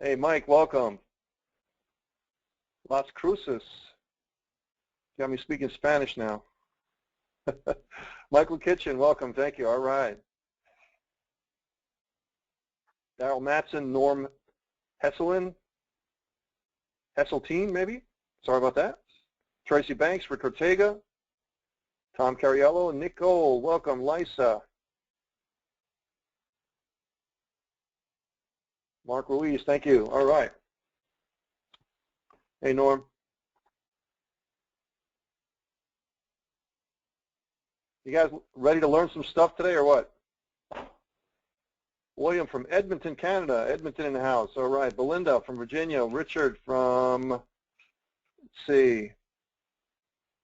Hey, Mike, welcome. Las Cruces. Got me speaking Spanish now. Michael Kitchen, welcome. Thank you. All right. Daryl Matson, Norm Hesseltine, maybe? Sorry about that. Tracy Banks, Rick Ortega, Tom Cariello, Nick Gold, welcome. Lisa. Mark Ruiz, thank you. All right. Hey, Norm. You guys ready to learn some stuff today or what? William from Edmonton, Canada. Edmonton in the house. All right. Belinda from Virginia. Richard from, let's see,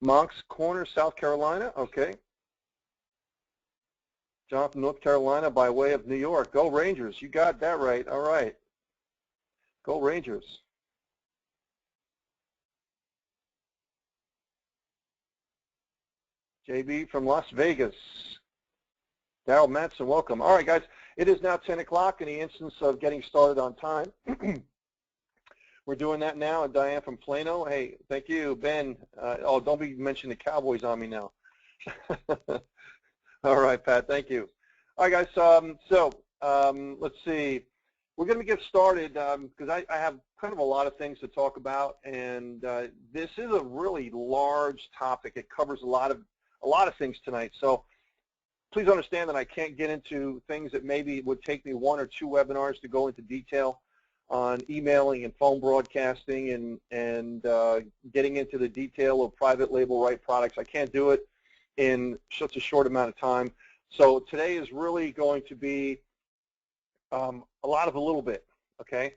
Moncks Corner, South Carolina. Okay. John from North Carolina by way of New York. Go Rangers. You got that right. All right. Go Rangers. JB from Las Vegas. Daryl Matson, welcome. All right, guys, it is now 10 o'clock in the instance of getting started on time. We're doing that now. And Diane from Plano, hey, thank you. Ben, oh, don't be mentioning the Cowboys on me now. All right, Pat, thank you. All right, guys, let's see. We're going to get started because I have kind of a lot of things to talk about, and this is a really large topic. It covers a lot of things tonight. So please understand that I can't get into things that maybe would take me one or two webinars to go into detail on emailing and phone broadcasting and getting into the detail of private label right products. I can't do it in such a short amount of time. So today is really going to be a lot of a little bit, okay?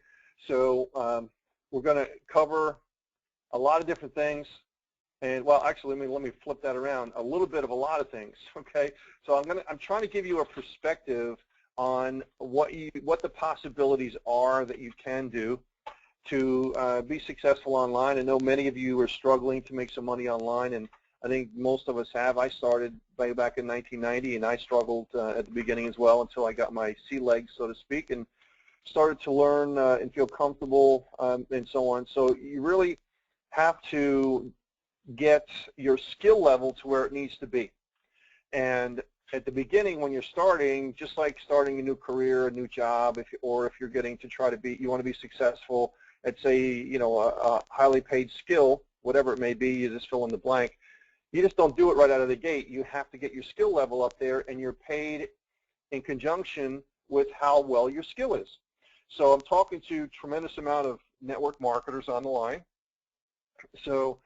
So we're going to cover a lot of different things. And well, actually, let me flip that around. A little bit of a lot of things, okay? So I'm trying to give you a perspective on what the possibilities are that you can do to be successful online. I know many of you are struggling to make some money online, and I think most of us have. I started way back in 1990, and I struggled at the beginning as well until I got my sea legs, so to speak, and started to learn and feel comfortable and so on. So you really have to get your skill level to where it needs to be. And at the beginning, when you're starting, just like starting a new career, a new job, or if you're getting to try to be, you want to be successful at, say, you know, a highly paid skill, whatever it may be, you just fill in the blank. You just don't do it right out of the gate. You have to get your skill level up there, and you're paid in conjunction with how well your skill is. So I'm talking to a tremendous amount of network marketers on the line. So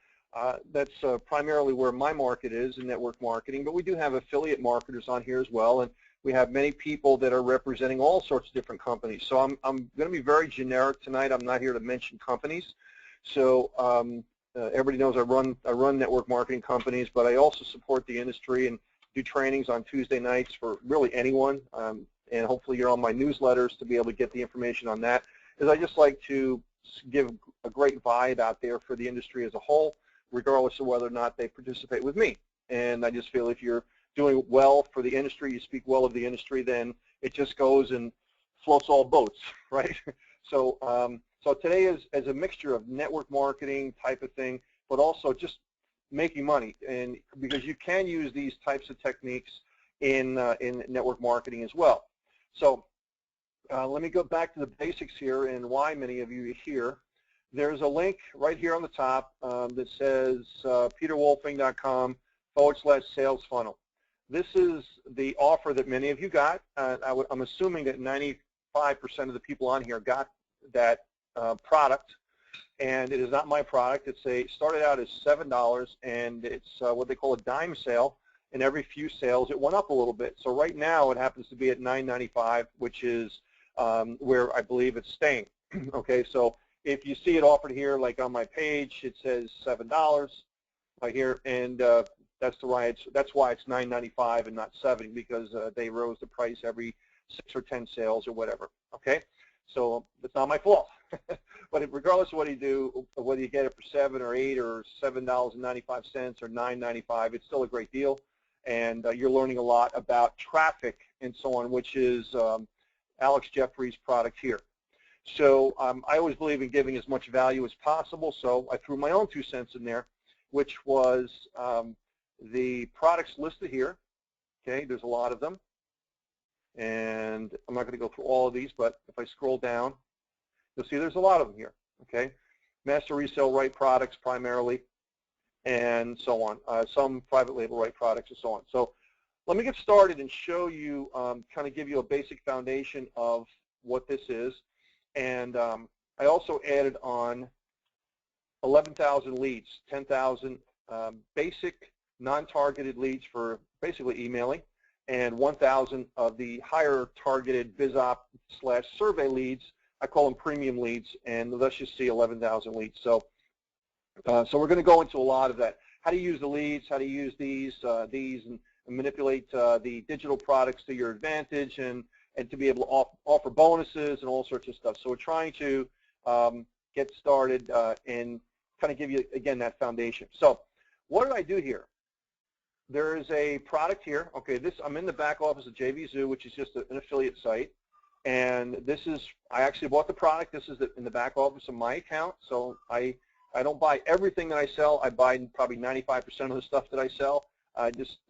that's primarily where my market is in network marketing, but we do have affiliate marketers on here as well, and we have many people that are representing all sorts of different companies. So I'm going to be very generic tonight. I'm not here to mention companies. So everybody knows I run network marketing companies, but I also support the industry and do trainings on Tuesday nights for really anyone, and hopefully you're on my newsletters to be able to get the information on that, because I just like to give a great vibe out there for the industry as a whole, regardless of whether or not they participate with me. And I just feel if you're doing well for the industry, you speak well of the industry, then it just goes and floats all boats, right? So so today is a mixture of network marketing type of thing, but also just making money, and because you can use these types of techniques in network marketing as well. So let me go back to the basics here and why many of you are here. There's a link right here on the top that says peterwolfing.com/sales funnel. This is the offer that many of you got. I'm assuming that 95% of the people on here got that product, and it is not my product. It started out as $7, and it's what they call a dime sale, and every few sales it went up a little bit. So right now it happens to be at $9.95, which is where I believe it's staying. Okay, so if you see it offered here, like on my page, it says $7 right here, and that's why it's $9.95 and not $7, because they rose the price every 6 or 10 sales or whatever. Okay, so it's not my fault. But regardless of what you do, whether you get it for $7 or $8 or $7.95 or $9.95, it's still a great deal, and you're learning a lot about traffic and so on, which is Alex Jeffrey's product here. So I always believe in giving as much value as possible, so I threw my own 2 cents in there, which was the products listed here. Okay, there's a lot of them, and I'm not going to go through all of these, but if I scroll down, you'll see there's a lot of them here. Okay, master resale right products primarily, and so on. Some private label right products and so on. So let me get started and show you, kind of give you a basic foundation of what this is. And I also added on 11,000 leads, 10,000 basic non-targeted leads for basically emailing, and 1,000 of the higher targeted BizOp/survey leads. I call them premium leads, and let's just see 11,000 leads. So we're going to go into a lot of that. How to use the leads, how to use these and manipulate the digital products to your advantage, and to be able to offer bonuses and all sorts of stuff. So we're trying to get started and kind of give you, again, that foundation. So what did I do here? There is a product here. Okay, I'm in the back office of JVZoo, which is just an affiliate site. And this is, I actually bought the product. This is in the back office of my account. So I don't buy everything that I sell. I buy probably 95% of the stuff that I sell. I just,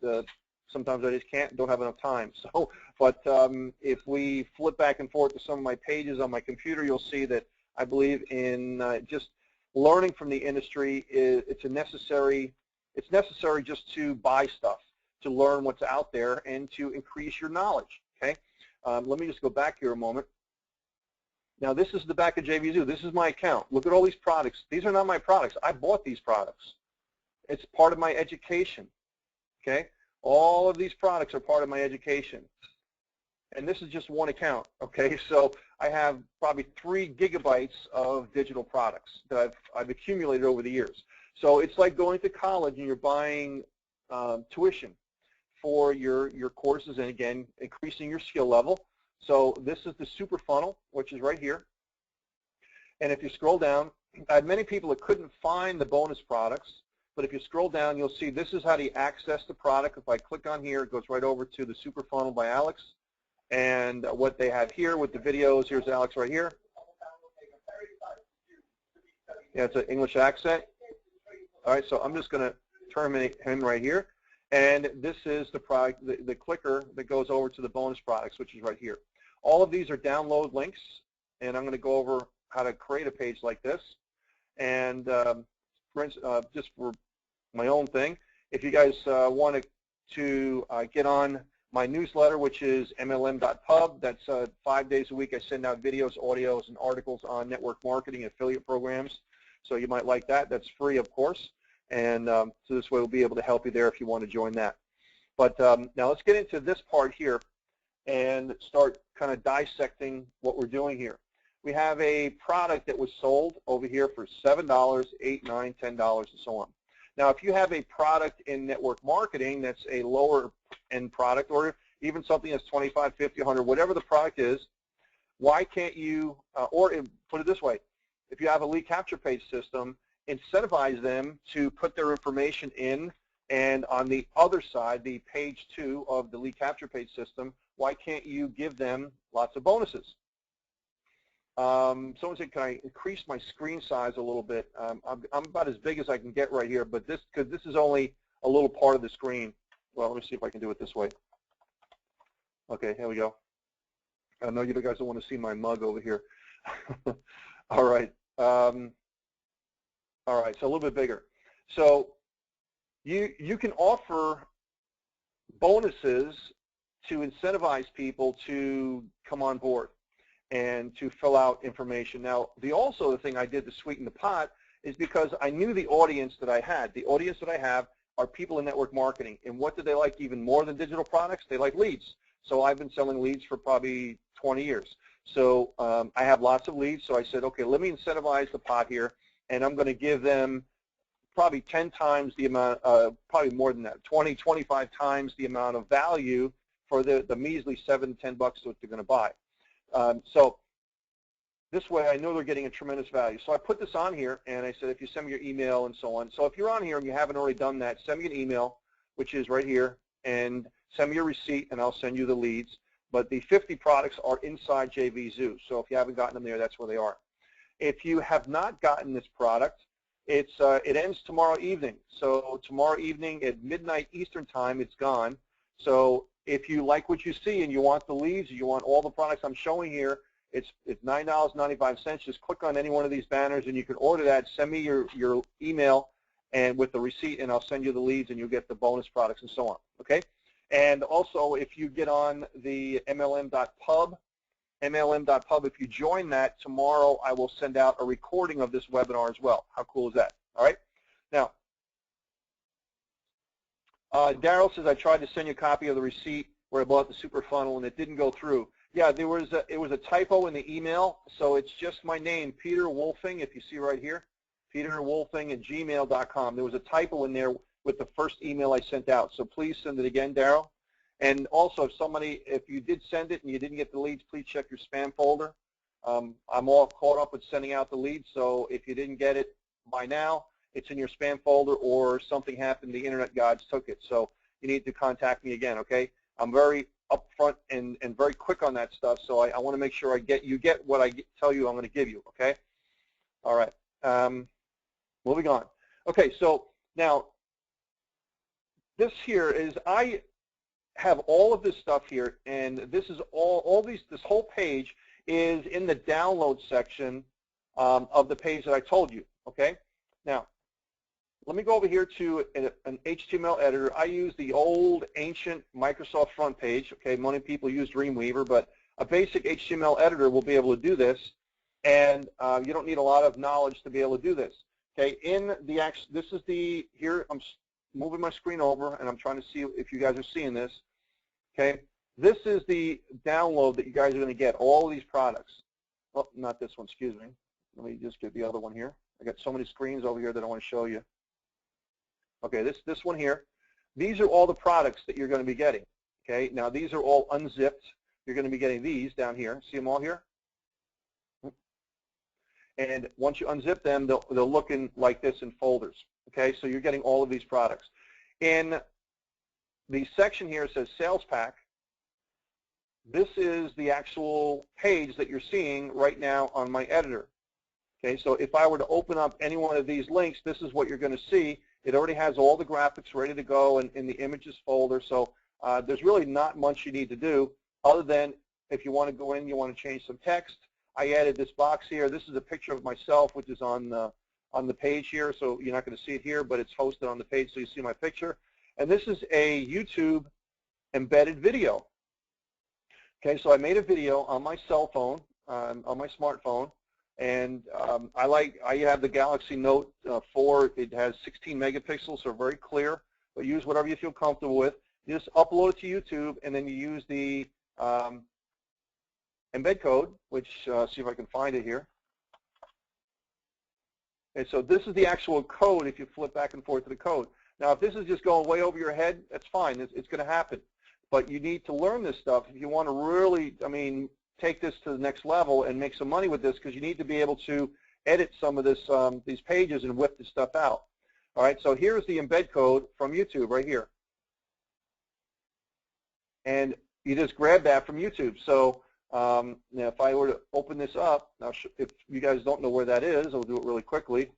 sometimes I just don't have enough time. So, but if we flip back and forth to some of my pages on my computer, you'll see that I believe in just learning from the industry. It's necessary just to buy stuff, to learn what's out there, and to increase your knowledge. Okay. Let me just go back here a moment. Now this is the back of JVZoo. This is my account. Look at all these products. These are not my products. I bought these products. It's part of my education. Okay. All of these products are part of my education. And this is just one account. Okay. So I have probably 3 gigabytes of digital products that I've accumulated over the years. So it's like going to college and you're buying tuition for your courses, and again, increasing your skill level. So this is the super funnel, which is right here. And if you scroll down, I had many people that couldn't find the bonus products, but if you scroll down, you'll see this is how to access the product. If I click on here, it goes right over to the super funnel by Alex. And what they have here with the videos, here's Alex right here. Yeah, it's an English accent. All right, so I'm just going to terminate him right here. And this is the product, the clicker that goes over to the bonus products, which is right here. All of these are download links, and I'm going to go over how to create a page like this. And for instance, just for my own thing, if you guys want to get on my newsletter, which is mlm.pub, that's 5 days a week. I send out videos, audios, and articles on network marketing and affiliate programs. So you might like that. That's free, of course. And so this way we'll be able to help you there if you want to join that. But now let's get into this part here and start kind of dissecting what we're doing here. We have a product that was sold over here for $7, $8, $9, $10, and so on. Now, if you have a product in network marketing that's a lower end product, or even something that's 25, 50, 100, whatever the product is, why can't you, or put it this way, if you have a lead capture page system, incentivize them to put their information in, and on the other side, the page 2 of the lead capture page system, why can't you give them lots of bonuses? Someone said, can I increase my screen size a little bit? I'm about as big as I can get right here, but because this is only a little part of the screen. Well, let me see if I can do it this way. Okay, here we go. I know you guys don't want to see my mug over here. All right. All right, so a little bit bigger. So you can offer bonuses to incentivize people to come on board and to fill out information. Now, the thing I did to sweeten the pot is because I knew the audience that I had. The audience that I have are people in network marketing. And what do they like even more than digital products? They like leads. So I've been selling leads for probably 20 years. So I have lots of leads. So I said, okay, let me incentivize the pot here, and I'm going to give them probably 10 times the amount, probably more than that, 20, 25 times the amount of value for the measly $7, $10 that they're going to buy. So this way I know they're getting a tremendous value. So I put this on here, and I said, if you send me your email and so on. So if you're on here and you haven't already done that, send me an email, which is right here, and send me your receipt, and I'll send you the leads. But the 50 products are inside JVZoo. So if you haven't gotten them there, that's where they are. If you have not gotten this product, it ends tomorrow evening. So tomorrow evening at midnight Eastern time, it's gone. So if you like what you see and you want the leads, you want all the products I'm showing here, it's $9.95. Just click on any one of these banners and you can order that. Send me your email and with the receipt, and I'll send you the leads and you'll get the bonus products and so on. Okay? And also, if you get on the MLM.pub, if you join that, tomorrow I will send out a recording of this webinar as well. How cool is that? All right? Now, Daryl says, I tried to send you a copy of the receipt where I bought the super funnel and it didn't go through. Yeah, it was a typo in the email, so it's just my name, Peter Wolfing, if you see right here, peterwolfing@gmail.com. There was a typo in there with the first email I sent out, so please send it again, Daryl. And also, if you did send it and you didn't get the leads, please check your spam folder. I'm all caught up with sending out the leads, so if you didn't get it by now, it's in your spam folder or something happened, the internet gods took it. So you need to contact me again, okay? I'm very upfront and very quick on that stuff, so I want to make sure you get what I tell you I'm going to give you, okay? All right. Moving on. Okay, so now this here is I have all of this stuff here, and this is this whole page is in the download section of the page that I told you, okay? Now, let me go over here to an HTML editor. I use the old ancient Microsoft front page, okay? Many people use Dreamweaver, but a basic HTML editor will be able to do this, and you don't need a lot of knowledge to be able to do this, okay? Here I'm moving my screen over, and I'm trying to see if you guys are seeing this. Okay, this is the download that you guys are going to get, all of these products. Oh, not this one, excuse me. Let me just get the other one here. I got so many screens over here that I want to show you. Okay, this one here. These are all the products that you're going to be getting. Okay, now these are all unzipped. You're going to be getting these down here. See them all here? And once you unzip them, they'll look in like this in folders. Okay, so you're getting all of these products. In the section here says sales pack. This is the actual page that you're seeing right now on my editor. Okay, so if I were to open up any one of these links, this is what you're going to see. It already has all the graphics ready to go in the images folder, so there's really not much you need to do other than if you want to go in, you want to change some text. I added this box here. This is a picture of myself, which is on the page here, so you're not going to see it here, but it's hosted on the page, so you see my picture. And this is a YouTube embedded video. Okay, so I made a video on my cell phone, on my smartphone, and I have the Galaxy Note 4. It has 16 megapixels, so very clear, but use whatever you feel comfortable with. You just upload it to YouTube, and then you use the embed code, which, see if I can find it here. And so this is the actual code if you flip back and forth to the code. Now, if this is just going way over your head, that's fine. It's going to happen. But you need to learn this stuff if you want to really, take this to the next level and make some money with this, because you need to be able to edit some of this, these pages and whip this stuff out. All right, so here's the embed code from YouTube right here. And you just grab that from YouTube. So now if I were to open this up, now if you guys don't know where that is, I'll do it really quickly.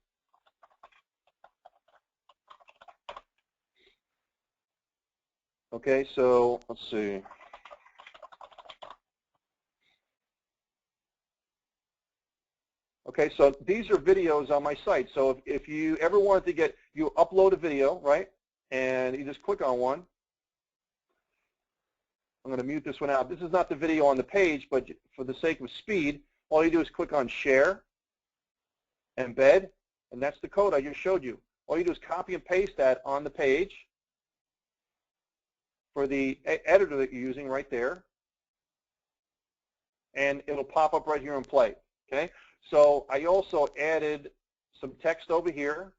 Okay, so let's see. Okay, so these are videos on my site. So if you ever wanted to you upload a video, right? And you just click on one. I'm going to mute this one out. This is not the video on the page, but for the sake of speed, all you do is click on share, embed, and that's the code I just showed you. All you do is copy and paste that on the page for the editor that you're using right there, and it'll pop up right here and play. Okay, so I also added some text over here,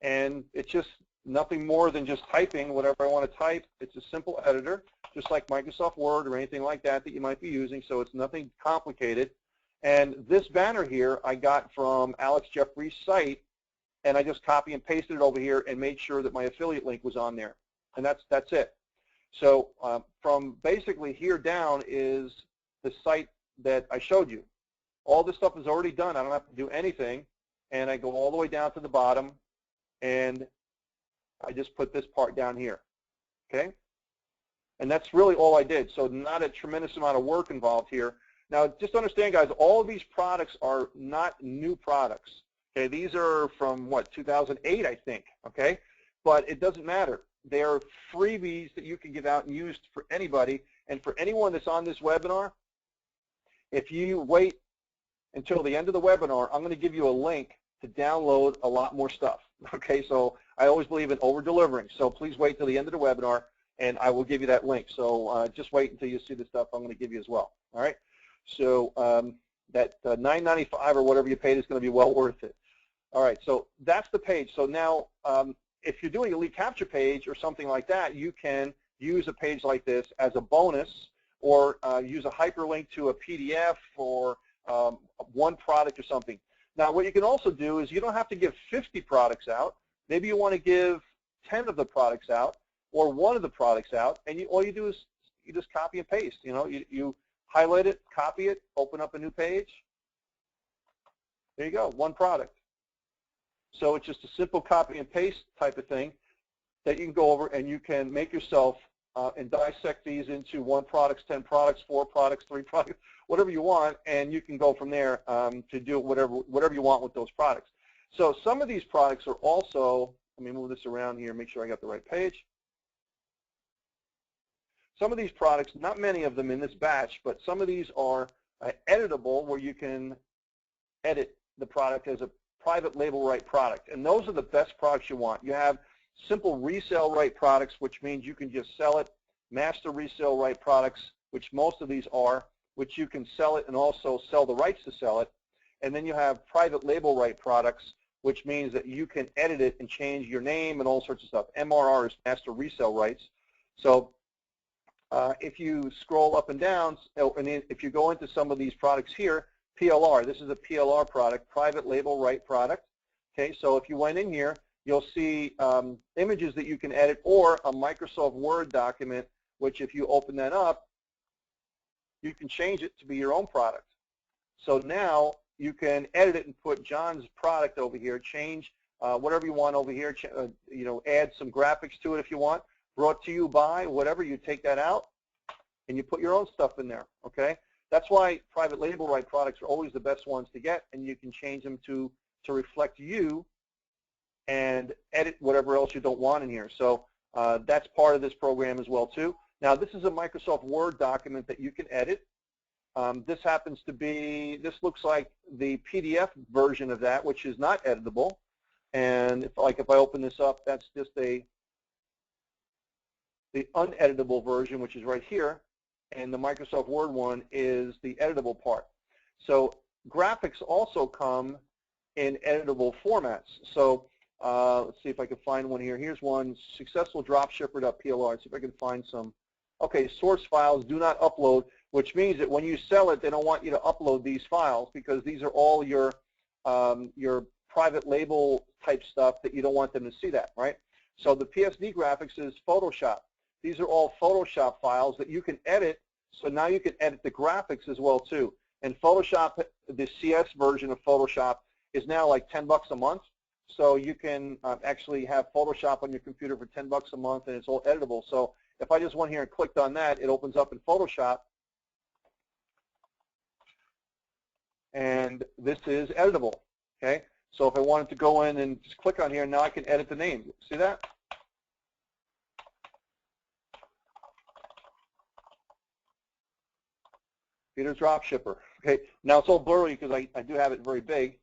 and it's just nothing more than just typing whatever I want to type. It's a simple editor, just like Microsoft Word or anything like that you might be using, so it's nothing complicated. And this banner here I got from Alex Jeffrey's site, and I just copy and pasted it over here and made sure that my affiliate link was on there. And that's it. So from basically here down is the site that I showed you. All this stuff is already done. I don't have to do anything. And I go all the way down to the bottom, and I just put this part down here. Okay? And that's really all I did. So not a tremendous amount of work involved here. Now, just understand, guys, all of these products are not new products. Okay? These are from, what, 2008, I think. Okay? But it doesn't matter. They are freebies that you can give out and use for anybody. And for anyone that's on this webinar, if you wait until the end of the webinar, I'm going to give you a link to download a lot more stuff. Okay, so I always believe in over-delivering. So please wait till the end of the webinar, and I will give you that link. So just wait until you see the stuff I'm going to give you as well. All right, so that $9.95 or whatever you paid is going to be well worth it. All right, so that's the page. So now if you're doing a lead capture page or something like that, you can use a page like this as a bonus, or use a hyperlink to a PDF or one product or something. Now, what you can also do is you don't have to give 50 products out. Maybe you want to give 10 of the products out or one of the products out, and all you do is you just copy and paste. You know, you highlight it, copy it, open up a new page. There you go, one product. So it's just a simple copy and paste type of thing that you can go over, and you can make yourself and dissect these into 1 product, 10 products, 4 products, 3 products, whatever you want, and you can go from there to do whatever you want with those products. So some of these products are also, let me move this around here, make sure I got the right page. Some of these products, not many of them in this batch, but some of these are editable, where you can edit the product as a private label right product. And those are the best products you want. You have simple resale right products, which means you can just sell it. Master resale right products, which most of these are, which you can sell it and also sell the rights to sell it. And then you have private label right products, which means that you can edit it and change your name and all sorts of stuff. MRR is master resale rights. So if you scroll up and down, and if you go into some of these products here, PLR, this is a PLR product, private label right product. Okay, so if you went in here, you'll see images that you can edit, or a Microsoft Word document, which if you open that up, you can change it to be your own product. So now you can edit it and put John's product over here, change whatever you want over here, you know, add some graphics to it if you want, brought to you by, whatever, you take that out and you put your own stuff in there, okay? That's why private label right products are always the best ones to get, and you can change them to reflect you and edit whatever else you don't want in here. So that's part of this program as well too. Now this is a Microsoft Word document that you can edit. This happens to be, this looks like the PDF version of that, which is not editable. And if I open this up, that's just the uneditable version, which is right here. And the Microsoft Word one is the editable part. So graphics also come in editable formats. So let's see if I can find one here. Here's one, successful dropshipper.plr. Let's see if I can find some. Okay, source files do not upload, which means that when you sell it, they don't want you to upload these files, because these are all your private label type stuff that you don't want them to see that, right? So the PSD graphics is Photoshop. These are all Photoshop files that you can edit, so now you can edit the graphics as well too. And Photoshop, the CS version of Photoshop, is now like $10 a month. So you can actually have Photoshop on your computer for $10 a month, and it's all editable. So if I just went here and clicked on that, it opens up in Photoshop, and this is editable. Okay. So if I wanted to go in and just click on here, now I can edit the name. See that? Peter's Dropshipper. Okay, now it's all blurry because I do have it very big,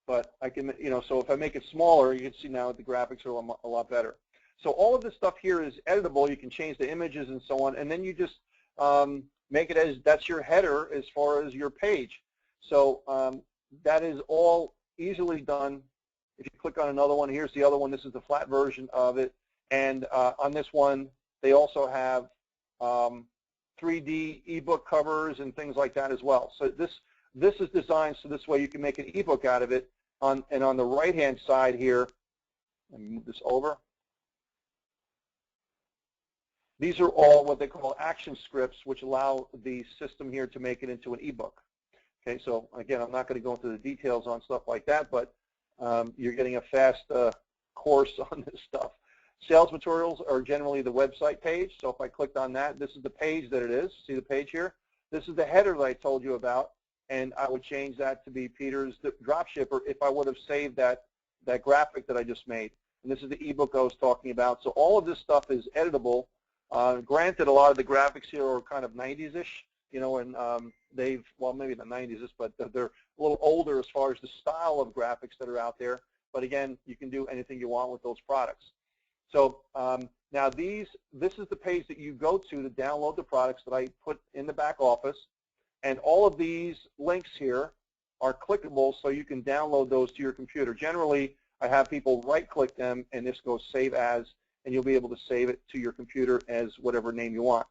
but I can, you know, so if I make it smaller, you can see now the graphics are a lot better. So all of this stuff here is editable. You can change the images and so on, and then you just make it as, that's your header as far as your page. So that is all easily done. If you click on another one, here's the other one. This is the flat version of it, and on this one, they also have 3D ebook covers and things like that as well. So this is designed so this way you can make an ebook out of it. And on the right-hand side here, Let me move this over. These are all what they call action scripts, which allow the system here to make it into an ebook. Okay, so again, I'm not going to go into the details on stuff like that, but you're getting a fast course on this stuff. Sales materials are generally the website page. So if I clicked on that, this is the page that it is. See the page here? This is the header that I told you about, and I would change that to be Peter's Dropshipper if I would have saved that graphic that I just made. And this is the ebook I was talking about. So all of this stuff is editable. Granted, a lot of the graphics here are kind of 90s-ish, you know, and they've, well, maybe the 90s, but they're a little older as far as the style of graphics that are out there. But again, you can do anything you want with those products. So now this is the page that you go to download the products that I put in the back office. And all of these links here are clickable, so you can download those to your computer. Generally, I have people right-click them, and this goes Save As, and you'll be able to save it to your computer as whatever name you want.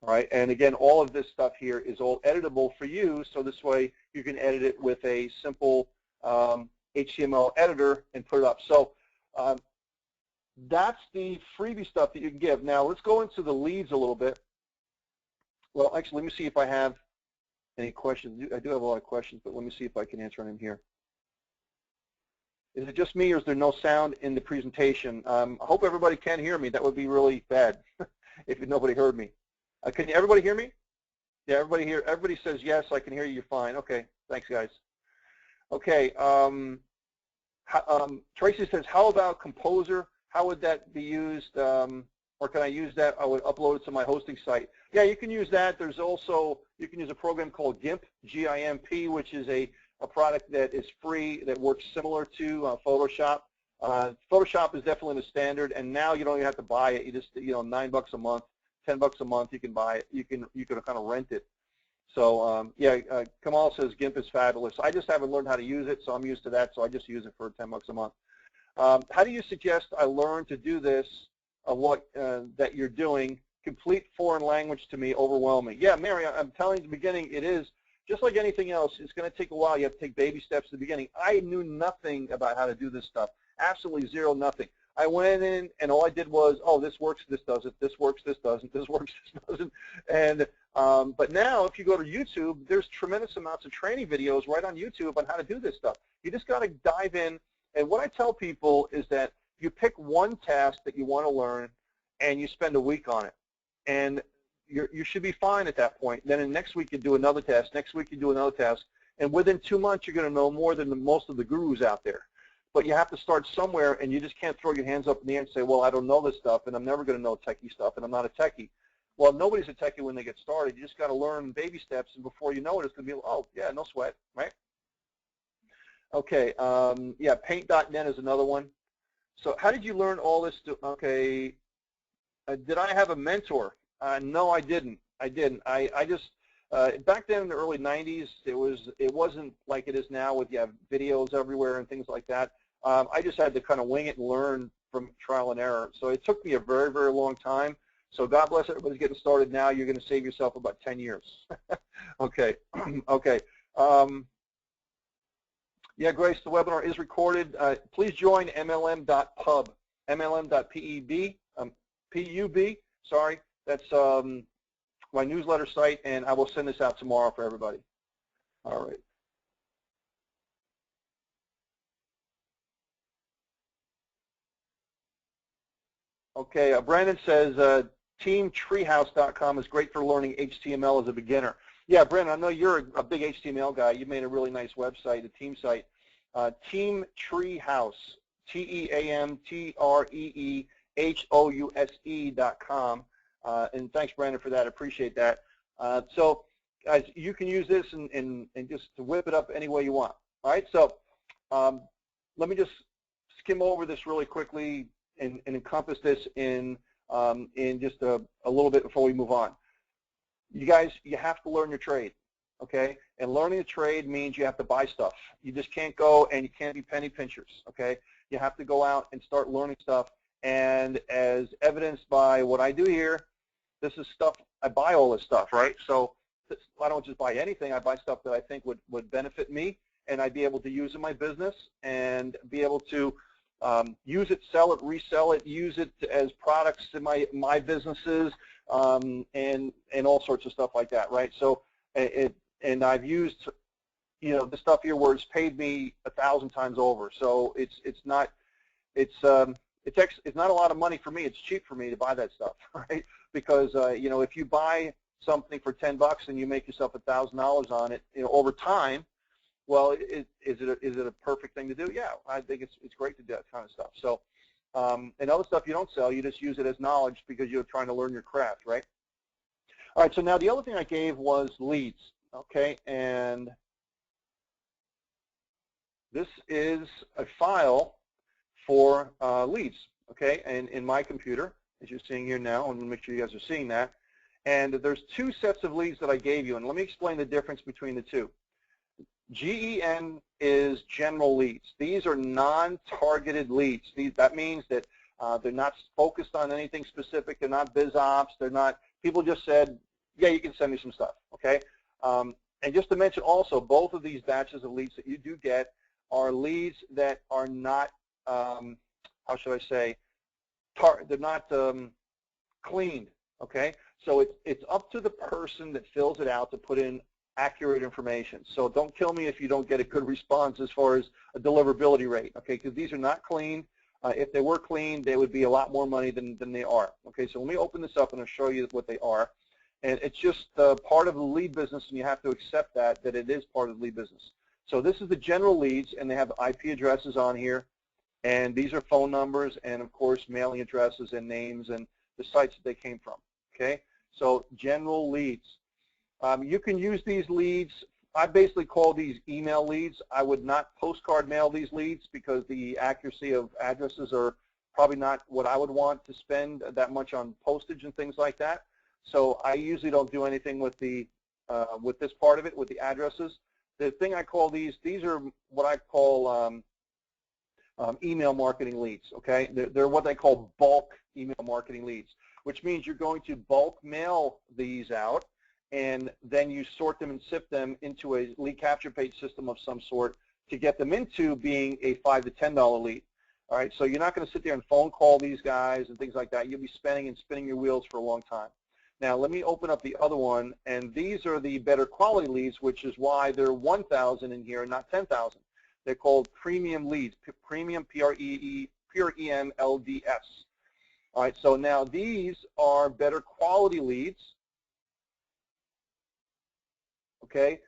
All right, and again, all of this stuff here is all editable for you, so this way you can edit it with a simple HTML editor and put it up. So that's the freebie stuff that you can give. Now let's go into the leads a little bit. Well, actually, let me see if I have any questions. I do have a lot of questions, but let me see if I can answer them here. Is it just me, or is there no sound in the presentation? I hope everybody can hear me. That would be really bad if nobody heard me. Can everybody hear me? Yeah, everybody here. Everybody says yes. I can hear you. You're fine. Okay. Thanks, guys. Okay. Tracy says, how about Composer? How would that be used? Or can I use that? I would upload it to my hosting site. Yeah, you can use that. There's also, you can use a program called GIMP, G-I-M-P, which is a product that is free that works similar to Photoshop. Photoshop is definitely the standard, and now you don't even have to buy it. You just, you know, $9 a month, $10 a month, you can buy it. You can kind of rent it. So yeah, Kamal says GIMP is fabulous. I just haven't learned how to use it, so I'm used to that. So I just use it for $10 a month. How do you suggest I learn to do this? What that you're doing? Complete foreign language to me overwhelming. Yeah, Mary, I'm telling you at the beginning, it is just like anything else. It's going to take a while. You have to take baby steps at the beginning. I knew nothing about how to do this stuff. Absolutely zero, nothing. I went in and all I did was, oh, this works, this doesn't, this works, this doesn't, this works, this doesn't. And but now if you go to YouTube, there's tremendous amounts of training videos right on YouTube on how to do this stuff. You just got to dive in. And what I tell people is that you pick one task that you want to learn and you spend a week on it. And you should be fine at that point. Then the next week you do another task, next week you do another task, and within 2 months you're going to know more than most of the gurus out there. But you have to start somewhere, and you just can't throw your hands up in the air and say, well, I don't know this stuff, and I'm never going to know techie stuff, and I'm not a techie. Well, nobody's a techie when they get started. You just got to learn baby steps, and before you know it, it's going to be, oh, yeah, no sweat, right? Okay, yeah, paint.net is another one. So how did you learn all this? Okay, did I have a mentor? No, I didn't. I just back then in the early 90s, it wasn't like it is now with you have videos everywhere and things like that. I just had to kind of wing it and learn from trial and error. So it took me a very, very long time. So God bless everybody's getting started now. You're going to save yourself about 10 years. Okay. Okay. Yeah, Grace, the webinar is recorded. Please join mlm.pub, mlm.pub, P-U-B, sorry. That's my newsletter site, and I will send this out tomorrow for everybody. All right. Okay, Brandon says teamtreehouse.com is great for learning HTML as a beginner. Yeah, Brandon, I know you're a big HTML guy. You made a really nice website, a team site. Team Treehouse, TEAMTREEHOUSE.com. And thanks, Brandon, for that. I appreciate that. So, guys, you can use this and just to whip it up any way you want. All right, so let me just skim over this really quickly and encompass this in just a little bit before we move on. You guys, you have to learn your trade, okay? And learning a trade means you have to buy stuff. You just can't go and you can't be penny pinchers, okay? You have to go out and start learning stuff. And as evidenced by what I do here, this is stuff, I buy all this stuff, right? So I don't just buy anything. I buy stuff that I think would benefit me and I'd be able to use in my business and be able to use it, sell it, resell it, use it as products in my businesses, and all sorts of stuff like that, right? So and I've used, you know, the stuff here where it's paid me 1,000 times over. So it's not not a lot of money for me. It's cheap for me to buy that stuff, right? Because you know, if you buy something for $10 and you make yourself $1,000 on it, you know, over time, well, is it a perfect thing to do? Yeah, I think it's great to do that kind of stuff. So, and other stuff you don't sell, you just use it as knowledge because you're trying to learn your craft, right? All right. So now the other thing I gave was leads. Okay, and this is a file for leads. Okay, and in my computer, as you're seeing here now, I'm going to make sure you guys are seeing that. And there's two sets of leads that I gave you, and let me explain the difference between the two. GEN is general leads. These are non-targeted leads. That means that they're not focused on anything specific. They're not biz ops. They're not, people just said, yeah, you can send me some stuff, okay? And just to mention also, both of these batches of leads that you do get are leads that are not, how should I say, they're not cleaned, okay? So it's up to the person that fills it out to put in accurate information. So don't kill me if you don't get a good response as far as a deliverability rate, okay? Because these are not clean. If they were clean, they would be a lot more money than they are. Okay, so let me open this up and I'll show you what they are. And it's just part of the lead business, and you have to accept that it is part of the lead business. So this is the general leads, and they have IP addresses on here, and these are phone numbers, and of course mailing addresses and names and the sites that they came from. Okay, so general leads. You can use these leads. I basically call these email leads. I would not postcard mail these leads because the accuracy of addresses are probably not what I would want to spend that much on postage and things like that. So I usually don't do anything with the with this part of it, with the addresses. The thing I call these are what I call email marketing leads. Okay, they're what they call bulk email marketing leads, which means you're going to bulk mail these out, and then you sort them and sift them into a lead capture page system of some sort to get them into being a $5 to $10 lead. All right, so you're not going to sit there and phone call these guys and things like that. You'll be spinning your wheels for a long time. Now let me open up the other one, and these are the better quality leads, which is why they're 1,000 in here and not 10,000. They're called premium leads, premium, P-R-E-M-L-D-S. All right, so now these are better quality leads. Okay,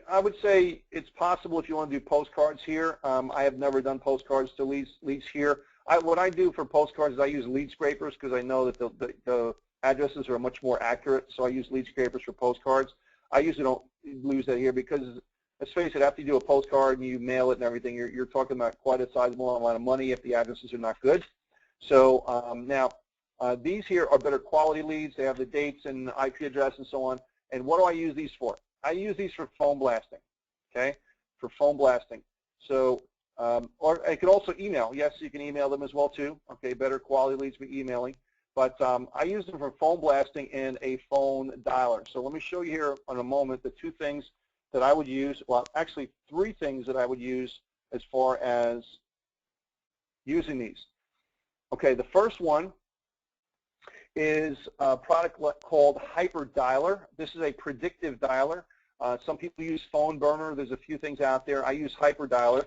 I would say it's possible if you want to do postcards here. I have never done postcards to leads here. What I do for postcards is I use lead scrapers because I know that the addresses are much more accurate, so I use lead scrapers for postcards. I usually don't use that here because, let's face it, after you do a postcard and you mail it and everything, you're talking about quite a sizable amount of money if the addresses are not good. So now these here are better quality leads. They have the dates and IP address and so on. And what do I use these for? I use these for phone blasting, okay, for phone blasting. So, or I could also email. Yes, you can email them as well too. Okay, better quality leads for emailing. But I use them for phone blasting and a phone dialer. So let me show you here in a moment the two things that I would use. Well, actually three things that I would use as far as using these. Okay, the first one is a product called Hyper Dialer. This is a predictive dialer. Some people use Phone Burner. There's a few things out there. I use Hyper Dialer,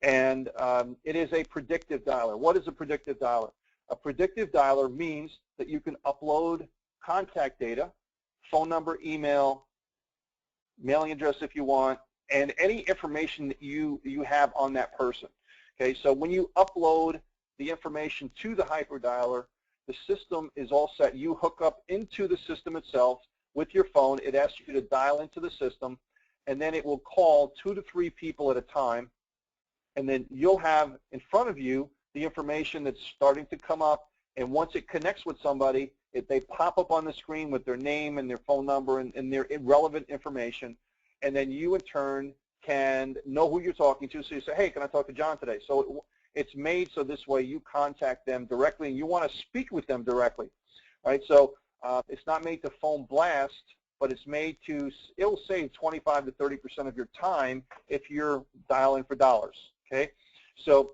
and it is a predictive dialer. What is a predictive dialer? A predictive dialer means that you can upload contact data, phone number, email, mailing address if you want, and any information that you have on that person. Okay, so when you upload the information to the Hyper Dialer, the system is all set. You hook up into the system itself with your phone. It asks you to dial into the system, and then it will call 2 to 3 people at a time, and then you'll have in front of you the information that's starting to come up, and once it connects with somebody, they pop up on the screen with their name and their phone number and their relevant information, and then you in turn can know who you're talking to. So you say, hey, can I talk to John today? So it's made so this way you contact them directly and you want to speak with them directly. All right, so it's not made to phone blast, but it's made to, it'll save 25 to 30% of your time if you're dialing for dollars, okay? So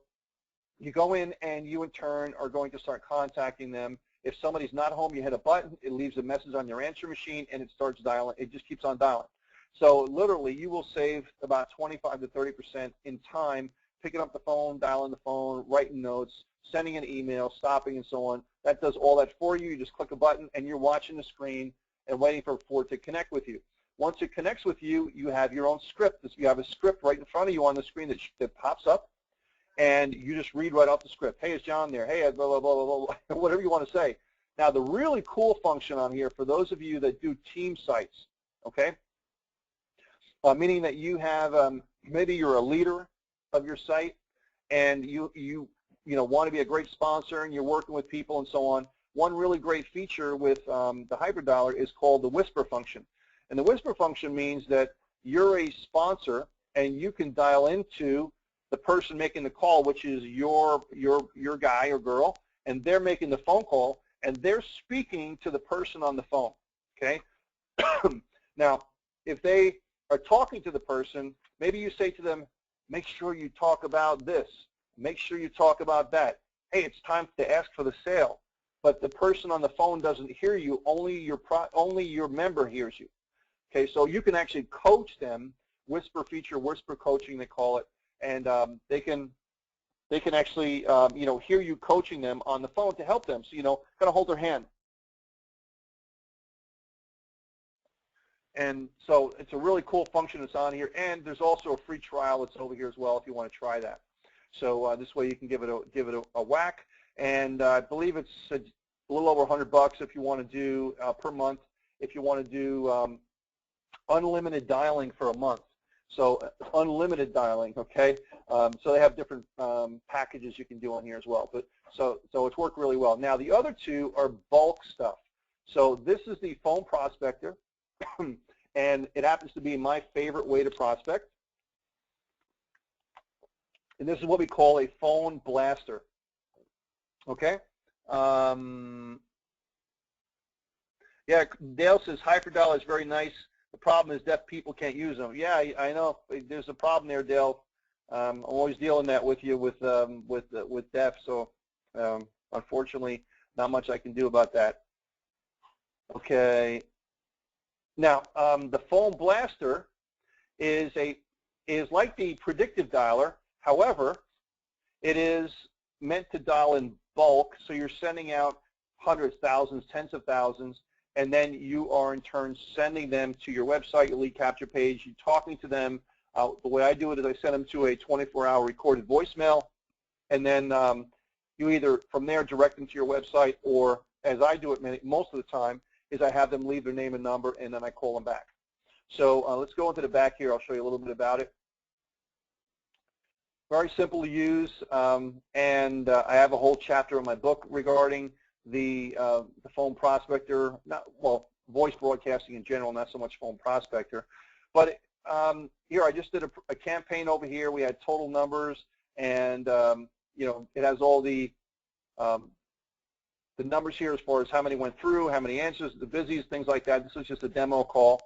you go in and you in turn are going to start contacting them. If somebody's not home, you hit a button, it leaves a message on your answer machine, and it starts dialing. It just keeps on dialing. So literally, you will save about 25 to 30% in time picking up the phone, dialing the phone, writing notes, sending an email, stopping, and so on. That does all that for you. You just click a button, and you're watching the screen and waiting for it to connect with you. Once it connects with you, you have your own script. You have a script right in front of you on the screen that pops up, and you just read right off the script. Hey, is John there? Hey, blah, blah, blah, blah, blah, whatever you want to say. Now, the really cool function on here for those of you that do team sites, okay, meaning that you have maybe you're a leader of your site and you want to be a great sponsor and you're working with people and so on. One really great feature with the hybrid dialer is called the whisper function. And the whisper function means that you're a sponsor and you can dial into the person making the call, which is your guy or girl, and they're making the phone call, and they're speaking to the person on the phone, okay? Now, if they are talking to the person, maybe you say to them, make sure you talk about this, make sure you talk about that. Hey, it's time to ask for the sale. But the person on the phone doesn't hear you, only your member hears you. Okay, so you can actually coach them, whisper feature, whisper coaching they call it, and they can actually hear you coaching them on the phone to help them. So kind of hold their hand. And so it's a really cool function that's on here, and there's also a free trial that's over here as well if you want to try that. So this way you can give it a whack, and I believe it's a little over $100 if you want to do per month. If you want to do unlimited dialing for a month. So unlimited dialing, okay? So they have different packages you can do on here as well. But so it's worked really well. Now the other two are bulk stuff. So this is the phone prospector, and it happens to be my favorite way to prospect. And this is what we call a phone blaster. Okay? Yeah, Dale says hyperdial is very nice. The problem is deaf people can't use them. Yeah, I know. There's a problem there, Dale. I'm always dealing that with you with deaf. So unfortunately, not much I can do about that. Okay. Now the phone blaster is like the predictive dialer. However, it is meant to dial in bulk. So you're sending out hundreds, thousands, tens of thousands. And then you are in turn sending them to your website, your lead capture page. You're talking to them. The way I do it is I send them to a 24-hour recorded voicemail, and then you either from there direct them to your website, or as I do it most of the time, is I have them leave their name and number, and then I call them back. So let's go into the back here. I'll show you a little bit about it. Very simple to use, and I have a whole chapter in my book regarding the phone prospector, voice broadcasting in general, not so much phone prospector. But here I just did a campaign over here. We had total numbers, and it has all the numbers here as far as how many went through, how many answers, the busies, things like that. This is just a demo call.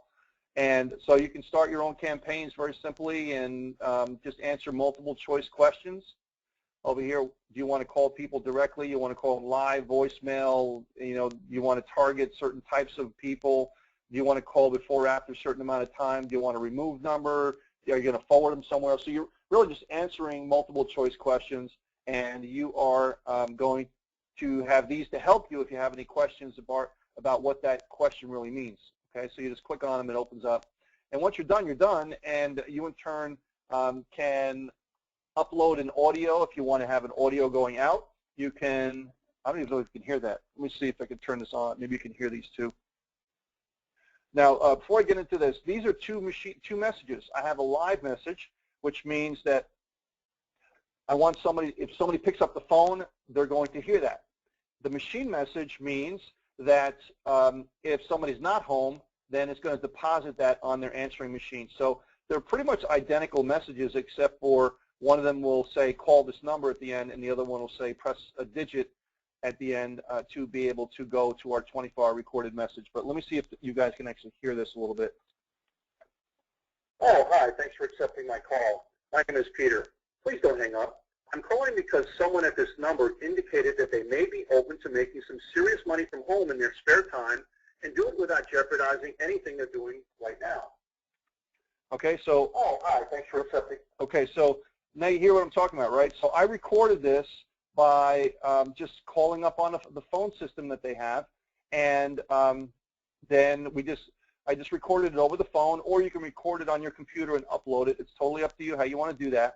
And so you can start your own campaigns very simply and just answer multiple choice questions. Over here, do you want to call people directly? You want to call them live, voicemail? You want to target certain types of people? Do you want to call before or after a certain amount of time? Do you want to remove number? Are you going to forward them somewhere else? So you're really just answering multiple choice questions, and you are going to have these to help you if you have any questions about what that question really means. Okay, so you just click on them, it opens up. And once you're done, and you in turn can upload an audio if you want to have an audio going out. You can, I don't even know if you can hear that. Let me see if I can turn this on. Maybe you can hear these two. Now, before I get into this, these are two messages. I have a live message, which means that I want somebody, if somebody picks up the phone, they're going to hear that. The machine message means that if somebody's not home, then it's going to deposit that on their answering machine. So they're pretty much identical messages, except for one of them will say, call this number at the end, and the other one will say, press a digit at the end to be able to go to our 24-hour recorded message. But let me see if you guys can actually hear this a little bit. Oh, hi. Thanks for accepting my call. My name is Peter. Please don't hang up. I'm calling because someone at this number indicated that they may be open to making some serious money from home in their spare time and do it without jeopardizing anything they're doing right now. Okay, so. Oh, hi, thanks for accepting. Okay, so now you hear what I'm talking about, right? So I recorded this by just calling up on the phone system that they have, and then I just recorded it over the phone, or you can record it on your computer and upload it. It's totally up to you how you want to do that.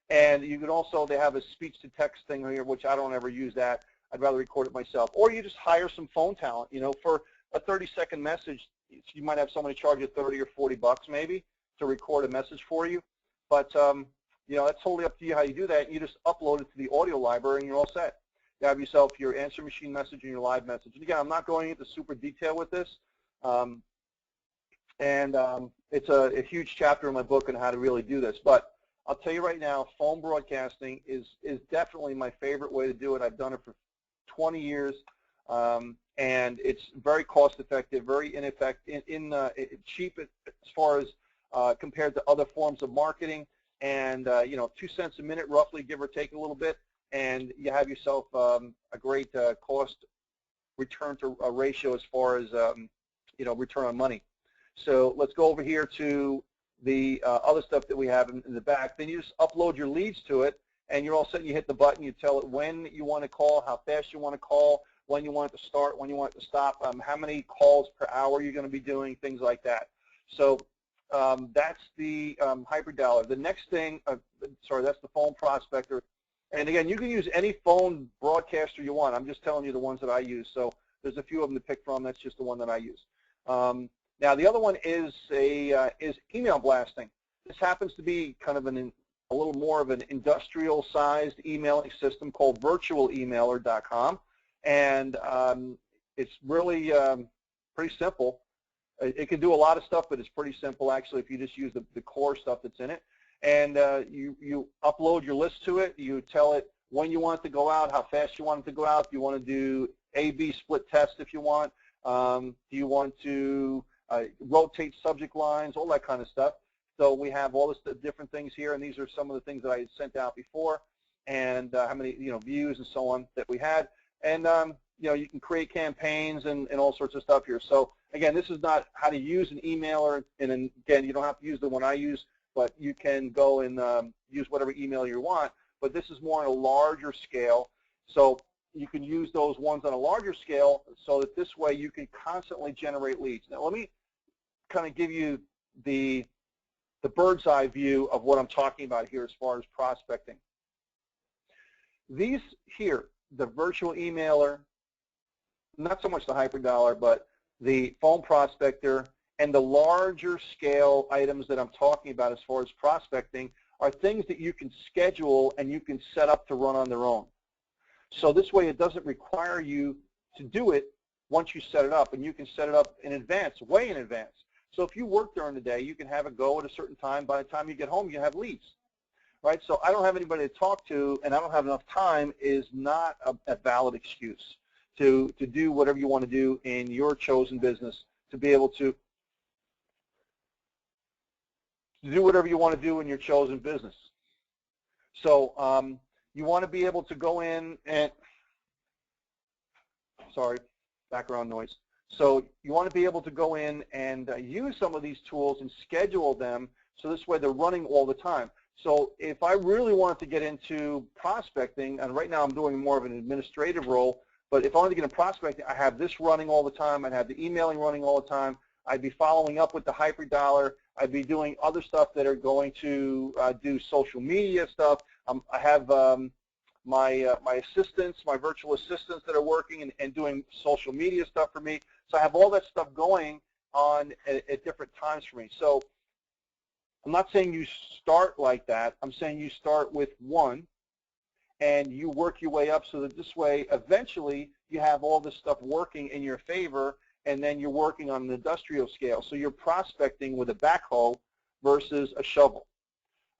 And you can also, they have a speech-to-text thing here, which I don't ever use that. I'd rather record it myself. Or you just hire some phone talent. You know, for a 30-second message, you might have somebody charge you 30 or 40 bucks maybe to record a message for you. But, you know, that's totally up to you how you do that. You just upload it to the audio library and you're all set. You have yourself your answer machine message and your live message. And again, I'm not going into super detail with this. It's a huge chapter in my book on how to really do this. But I'll tell you right now, phone broadcasting is definitely my favorite way to do it. I've done it for 20 years, and it's very cost-effective, very cheap as far as compared to other forms of marketing. And you know, 2 cents a minute, roughly, give or take a little bit, and you have yourself a great cost return to ratio as far as you know, return on money. So let's go over here to the other stuff that we have in the back. Then you just upload your leads to it, and you're all set. You hit the button. You tell it when you want to call, how fast you want to call, when you want it to start, when you want it to stop, how many calls per hour you're going to be doing, things like that. So that's the hybrid dialer. The next thing, sorry, that's the phone prospector. And again, you can use any phone broadcaster you want. I'm just telling you the ones that I use. So there's a few of them to pick from. That's just the one that I use. Now, the other one is email blasting. This happens to be kind of a little more of an industrial-sized emailing system called virtualemailer.com, and it's really pretty simple. It can do a lot of stuff, but it's pretty simple, actually, if you just use the core stuff that's in it. And you upload your list to it. You tell it when you want it to go out, how fast you want it to go out. Do you want to do A/B split test if you want? Do you want to rotate subject lines, all that kind of stuff. So we have all this different things here, and these are some of the things that I had sent out before, and how many views and so on that we had. And you can create campaigns and all sorts of stuff here. So again, this is not how to use an emailer, and again, you don't have to use the one I use, but you can go and use whatever email you want. But this is more on a larger scale. So you can use those ones on a larger scale so that this way you can constantly generate leads. Now let me kind of give you the bird's eye view of what I'm talking about here as far as prospecting. These here, the virtual emailer, not so much the hyperdialer, but the phone prospector and the larger scale items that I'm talking about as far as prospecting are things that you can schedule and you can set up to run on their own. So this way it doesn't require you to do it once you set it up, and you can set it up in advance, way in advance. So if you work during the day, you can have it go at a certain time. By the time you get home, you have leads, right? So I don't have anybody to talk to, and I don't have enough time is not a valid excuse to do whatever you want to do in your chosen business, to be able to do whatever you want to do in your chosen business. So you want to be able to go in and, sorry, background noise. So you want to be able to go in and use some of these tools and schedule them so this way they're running all the time. So if I really wanted to get into prospecting, and right now I'm doing more of an administrative role, but if I wanted to get into prospecting, I have this running all the time. I'd have the emailing running all the time. I'd be following up with the hyperdialer. I'd be doing other stuff that are going to do social media stuff. I have my assistants, my virtual assistants that are working and doing social media stuff for me. So I have all that stuff going on at different times for me. So I'm not saying you start like that. I'm saying you start with one and you work your way up so that this way eventually you have all this stuff working in your favor, and then you're working on an industrial scale. So you're prospecting with a backhoe versus a shovel.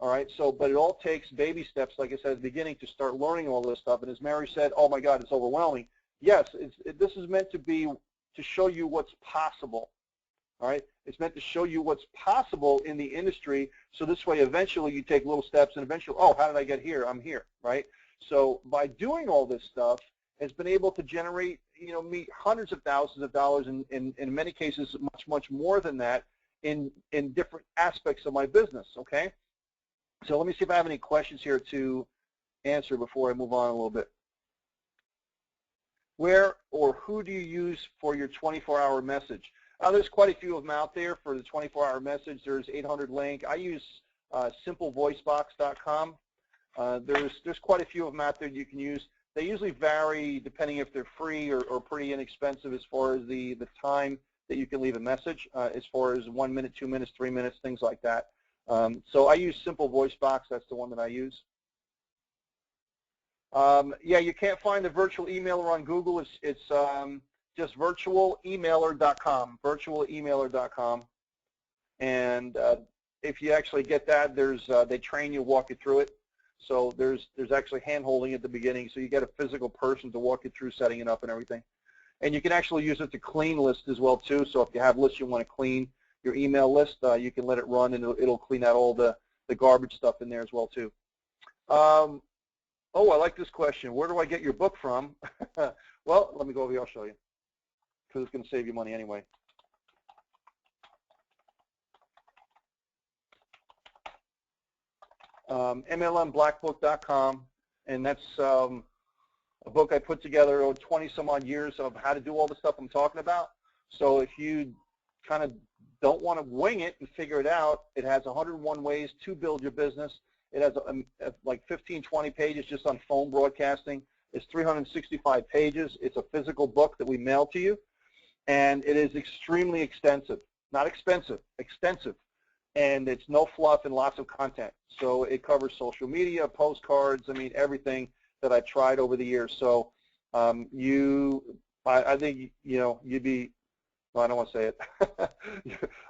All right, so, but it all takes baby steps, like I said at the beginning, to start learning all this stuff. And as Mary said, oh my God, it's overwhelming. Yes, this is meant to be to show you what's possible. All right, It's meant to show you what's possible in the industry, so this way eventually you take little steps and eventually, oh, how did I get here? I'm here, right? So by doing all this stuff, it's been able to generate, me hundreds of thousands of dollars, and in many cases much more than that in different aspects of my business, okay? So let me see if I have any questions here to answer before I move on a little bit. Where or who do you use for your 24-hour message? There's quite a few of them out there for the 24-hour message. There's 800 Link. I use simplevoicebox.com. There's quite a few of them out there you can use. They usually vary depending if they're free or pretty inexpensive as far as the time that you can leave a message, as far as 1 minute, 2 minutes, 3 minutes, things like that. So I use Simple Voice Box. That's the one that I use. Yeah, you can't find the virtual emailer on Google. It's just virtualemailer.com, virtualemailer.com. And if you actually get that, they train you, walk you through it. So there's actually hand-holding at the beginning, so you get a physical person to walk you through setting it up and everything. And you can actually use it to clean lists as well too. So if you have lists you want to clean, your email list, you can let it run and it'll clean out all the garbage stuff in there as well too. Oh, I like this question. Where do I get your book from? Well, let me go over here. I'll show you, because it's going to save you money anyway. MLMBlackBook.com, and that's a book I put together over 20-some-odd years of how to do all the stuff I'm talking about. So if you kind of don't want to wing it and figure it out, it has 101 ways to build your business. It has like 15, 20 pages just on phone broadcasting. It's 365 pages. It's a physical book that we mail to you, and it is extremely extensive. Not expensive, extensive. And it's no fluff and lots of content. So it covers social media, postcards, I mean, everything that I've tried over the years. So I think, you'd be, well, I don't want to say it.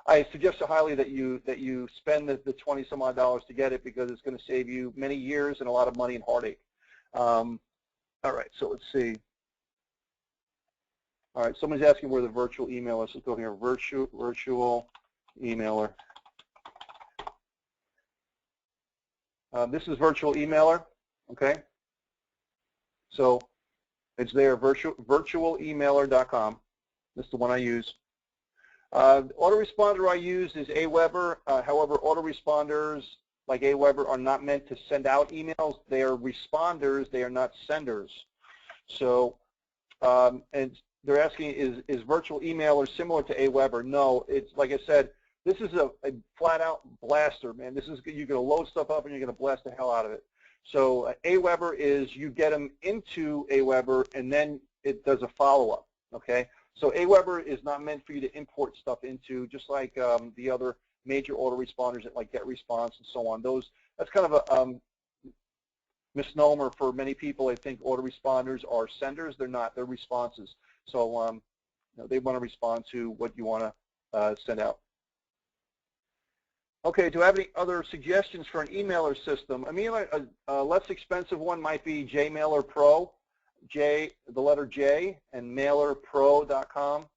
I suggest highly that you spend the 20-some-odd dollars to get it, because it's going to save you many years and a lot of money and heartache. All right, so let's see. All right, someone's asking where the virtual email is. Let's go here, virtual emailer. This is virtual emailer, okay? So it's there, virtualemailer.com. This is the one I use. Autoresponder I use is Aweber. However, autoresponders like Aweber are not meant to send out emails. They are responders. They are not senders. So, and they're asking, is virtual emailer similar to Aweber? No, it's like I said, this is a flat-out blaster, man. This is, you're going to load stuff up and you're going to blast the hell out of it. So Aweber is you get them into Aweber and then it does a follow-up, okay? So Aweber is not meant for you to import stuff into, just like the other major autoresponders like GetResponse and so on. That's kind of a misnomer for many people. I think autoresponders are senders. They're not. They're responses. So they want to respond to what you want to send out. Okay, do I have any other suggestions for an emailer system? I mean, a less expensive one might be JMailer Pro, the letter J, and mailerpro.com.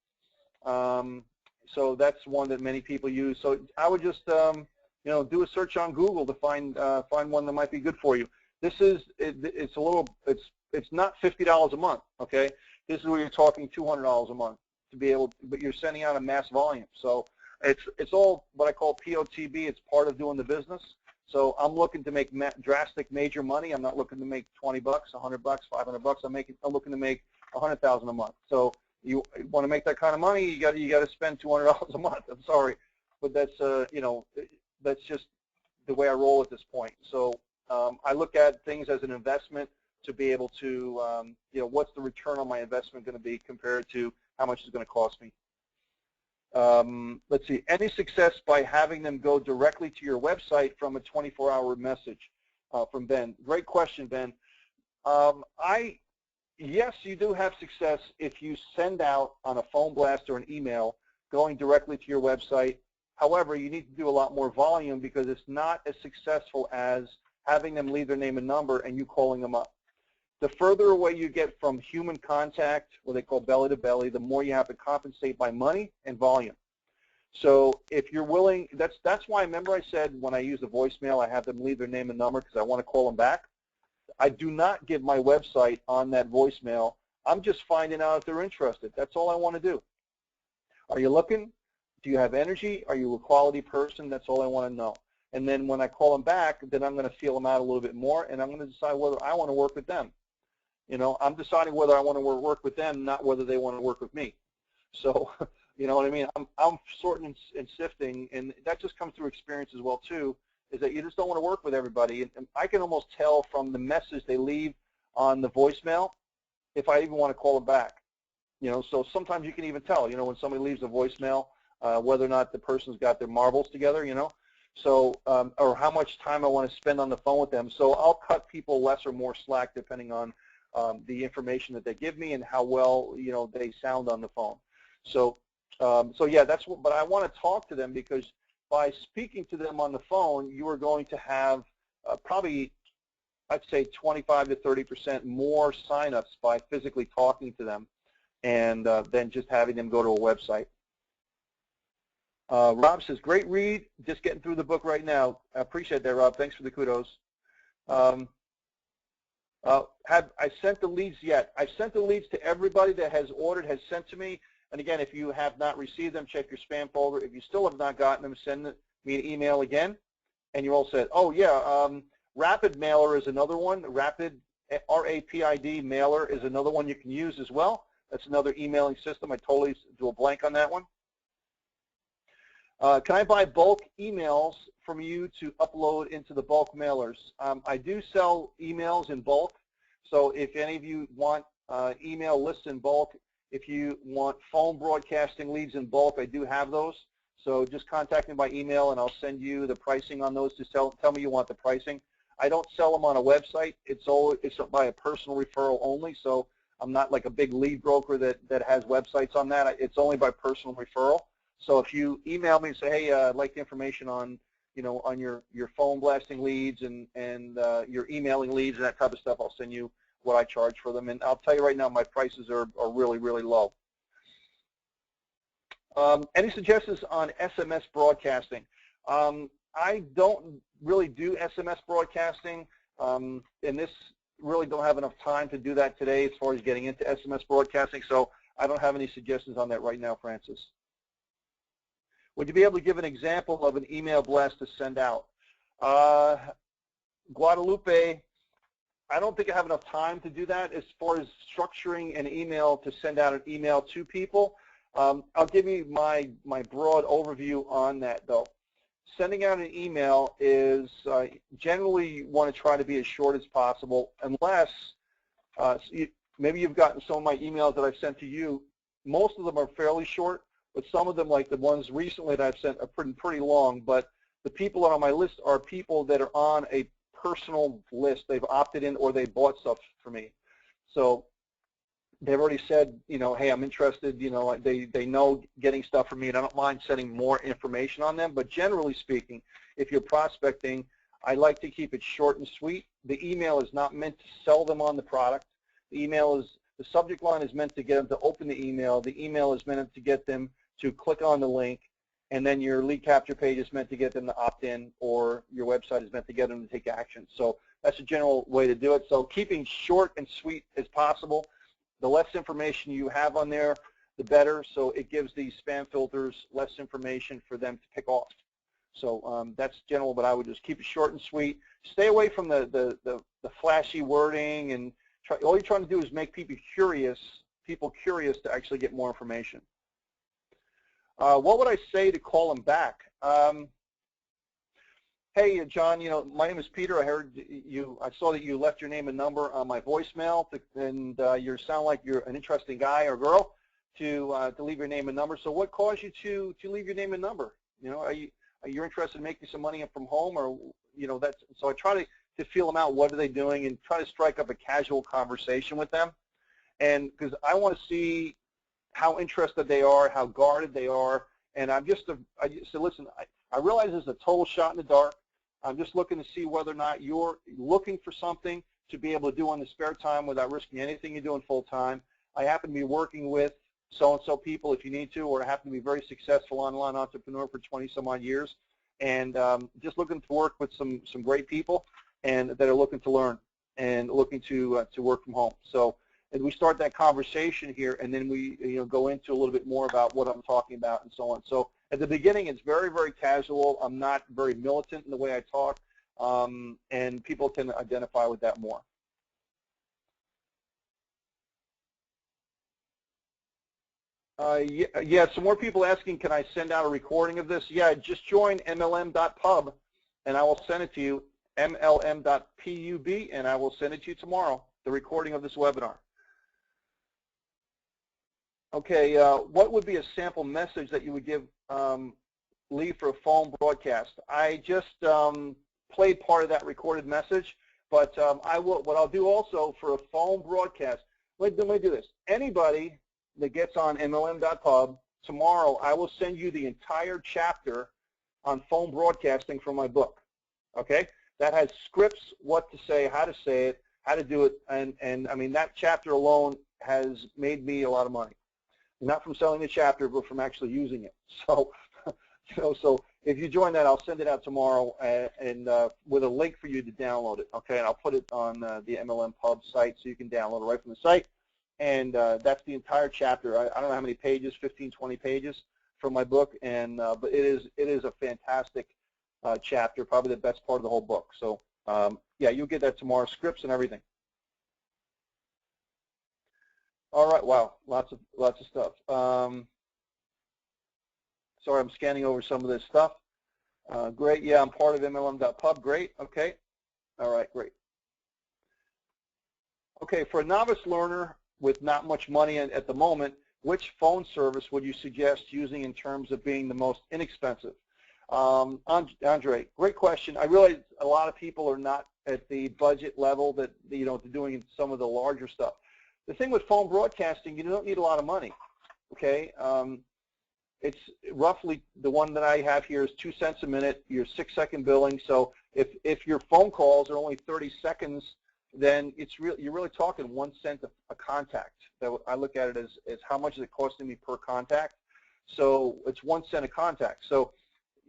So that's one that many people use. So I would just, do a search on Google to find one that might be good for you. This is, it's not $50 a month, okay? This is where you're talking $200 a month to be able, but you're sending out a mass volume. So it's all what I call POTB. It's part of doing the business. So I'm looking to make drastic major money. I'm not looking to make 20 bucks, 100 bucks, 500 bucks. I'm looking to make 100,000 a month. So you want to make that kind of money, you got to spend $200 a month. I'm sorry, but that's that's just the way I roll at this point. So I look at things as an investment to be able to what's the return on my investment going to be compared to how much it's going to cost me. Let's see, any success by having them go directly to your website from a 24-hour message from Ben. Great question, Ben. Yes, you do have success if you send out on a phone blast or an email going directly to your website. However, you need to do a lot more volume because it's not as successful as having them leave their name and number and you calling them up. The further away you get from human contact, what they call belly to belly, the more you have to compensate by money and volume. So if you're willing, that's why, remember I said when I use the voicemail, I have them leave their name and number because I want to call them back. I do not give my website on that voicemail. I'm just finding out if they're interested. That's all I want to do. Are you looking? Do you have energy? Are you a quality person? That's all I want to know. And then when I call them back, then I'm going to feel them out a little bit more, and I'm going to decide whether I want to work with them. You know, I'm deciding whether I want to work with them, not whether they want to work with me. So, you know what I mean? I'm sorting and sifting, and that just comes through experience as well too, is that you just don't want to work with everybody. And I can almost tell from the message they leave on the voicemail if I even want to call them back. You know, so sometimes you can even tell, you know, when somebody leaves a voicemail, whether or not the person's got their marbles together, you know. So, or how much time I want to spend on the phone with them. So I'll cut people less or more slack depending on the information that they give me and how well, you know, they sound on the phone. So, so yeah, that's what, but I want to talk to them because by speaking to them on the phone, you are going to have probably, I'd say 25 to 30% more signups by physically talking to them and then just having them go to a website. Rob says, great read, just getting through the book right now. I appreciate that, Rob. Thanks for the kudos. Have I sent the leads yet? I've sent the leads to everybody that has ordered, has sent to me. And again, if you have not received them, check your spam folder. If you still have not gotten them, send me an email again. And you're all set. Oh, yeah, Rapid Mailer is another one. Rapid, R-A-P-I-D Mailer is another one you can use as well. That's another emailing system. I totally drew a blank on that one. Can I buy bulk emails from you to upload into the bulk mailers? I do sell emails in bulk. So if any of you want email lists in bulk, if you want phone broadcasting leads in bulk, I do have those. So just contact me by email and I'll send you the pricing on those. Just tell me you want the pricing. I don't sell them on a website. It's by a personal referral only. So I'm not like a big lead broker that has websites on that. It's only by personal referral. So if you email me and say, hey, I'd like the information on, you know, on your phone blasting leads and your emailing leads and that type of stuff, I'll send you what I charge for them. And I'll tell you right now, my prices are really, really low. Any suggestions on SMS broadcasting? I don't really do SMS broadcasting, and this really don't have enough time to do that today as far as getting into SMS broadcasting, so I don't have any suggestions on that right now, Francis. Would you be able to give an example of an email blast to send out? Guadalupe, I don't think I have enough time to do that as far as structuring an email to send out an email to people. I'll give you my broad overview on that, though. Sending out an email is generally you want to try to be as short as possible, unless maybe you've gotten some of my emails that I've sent to you. Most of them are fairly short, but some of them, like the ones recently that I've sent, are pretty long. But the people that are on my list are people that are on a personal list. They've opted in or they bought stuff for me. So they've already said, you know, hey, I'm interested. You know, they know getting stuff from me, and I don't mind sending more information on them. But generally speaking, if you're prospecting, I like to keep it short and sweet. The email is not meant to sell them on the product. The email is, the subject line is meant to get them to open the email. The email is meant to get them to click on the link, and then your lead capture page is meant to get them to opt in, or your website is meant to get them to take action. So that's a general way to do it. So keeping short and sweet as possible. The less information you have on there, the better. So it gives these spam filters less information for them to pick off. So that's general, but I would just keep it short and sweet. Stay away from the flashy wording, and all you're trying to do is make people curious to actually get more information. What would I say to call them back? Hey, John, you know, my name is Peter. I heard I saw that you left your name and number on my voicemail, and you sound like you're an interesting guy or girl to leave your name and number. So what caused you to leave your name and number? You know, are you interested in making some money from home, or, you know, that's, so I try to feel them out. What are they doing, and try to strike up a casual conversation with them. And because I want to see how interested they are, how guarded they are. And I said, listen, I realize this is a total shot in the dark. I'm just looking to see whether or not you're looking for something to be able to do on the spare time without risking anything you're doing full time. I happen to be working with so-and-so people if you need to, or happen to be very successful online entrepreneur for 20 some odd years, and just looking to work with some great people and that are looking to learn and looking to work from home. So, and we start that conversation here, and then we go into a little bit more about what I'm talking about and so on. So at the beginning, it's very, very casual. I'm not very militant in the way I talk, and people can identify with that more. Yeah, some more people asking, can I send out a recording of this? Yeah, just join mlm.pub, and I will send it to you, mlm.pub, and I will send it to you tomorrow, the recording of this webinar. Okay, what would be a sample message that you would give leave for a phone broadcast? I just played part of that recorded message, but what I'll do also for a phone broadcast, let me do this. Anybody that gets on mlm.pub, tomorrow I will send you the entire chapter on phone broadcasting from my book, okay? That has scripts, what to say, how to do it, and I mean, that chapter alone has made me a lot of money. Not from selling the chapter, but from actually using it. So, so if you join that, I'll send it out tomorrow, and with a link for you to download it. Okay, and I'll put it on the MLM Pub site, so you can download it right from the site. And that's the entire chapter. I don't know how many pages, 15, 20 pages from my book, and but it is a fantastic chapter, probably the best part of the whole book. So yeah, you'll get that tomorrow, scripts and everything. All right, wow, lots of stuff. Sorry, I'm scanning over some of this stuff. Great, yeah, I'm part of MLM.pub, great, okay. All right, great. Okay, for a novice learner with not much money at the moment, which phone service would you suggest using in terms of being the most inexpensive? Andre, great question. I realize a lot of people are not at the budget level that they're doing some of the larger stuff. The thing with phone broadcasting, you don't need a lot of money, okay? It's roughly, the one that I have here is 2 cents a minute, your 6-second billing. So if your phone calls are only 30 seconds, then you're really talking 1 cent a contact. I look at it as how much is it costing me per contact. So it's 1 cent a contact. So,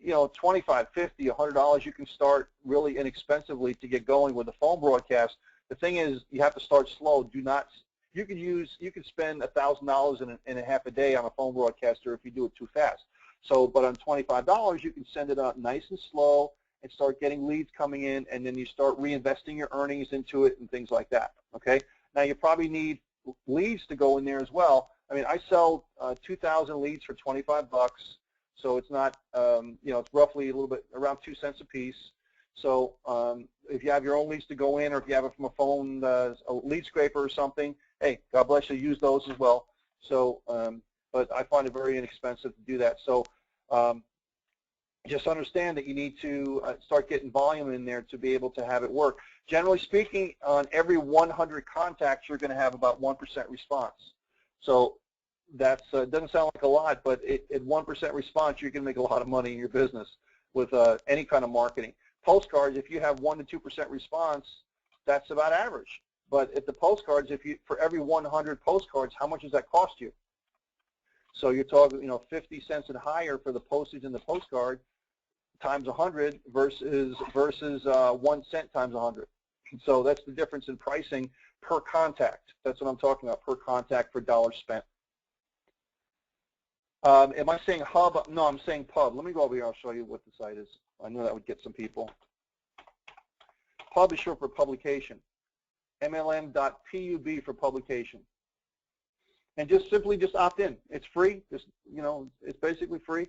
$25, $50, $100, you can start really inexpensively to get going with a phone broadcast. The thing is, you have to start slow. You could spend $1,000 in a half a day on a phone broadcaster if you do it too fast. So, but on $25, you can send it out nice and slow and start getting leads coming in, and then you start reinvesting your earnings into it and things like that, okay? Now, you probably need leads to go in there as well. I mean, I sell 2,000 leads for 25 bucks, so it's not, it's roughly a little bit around 2 cents a piece. So if you have your own leads to go in, or if you have it from a phone, a lead scraper or something, hey, God bless you, use those as well. So, but I find it very inexpensive to do that. So just understand that you need to start getting volume in there to be able to have it work. Generally speaking, on every 100 contacts, you're going to have about 1% response. So that's doesn't sound like a lot, but at 1% response, you're going to make a lot of money in your business with any kind of marketing. Postcards, if you have 1 to 2% response, that's about average. But at the postcards, for every 100 postcards, how much does that cost you? So you're talking, 50 cents and higher for the postage in the postcard times 100 versus 1 cent times 100. So that's the difference in pricing per contact. That's what I'm talking about, per contact for dollars spent. Am I saying hub? No, I'm saying pub. Let me go over here. I'll show you what the site is. I know that would get some people. Pub is short for publication. MLM.pub for publication. And just simply opt in. It's free. It's basically free.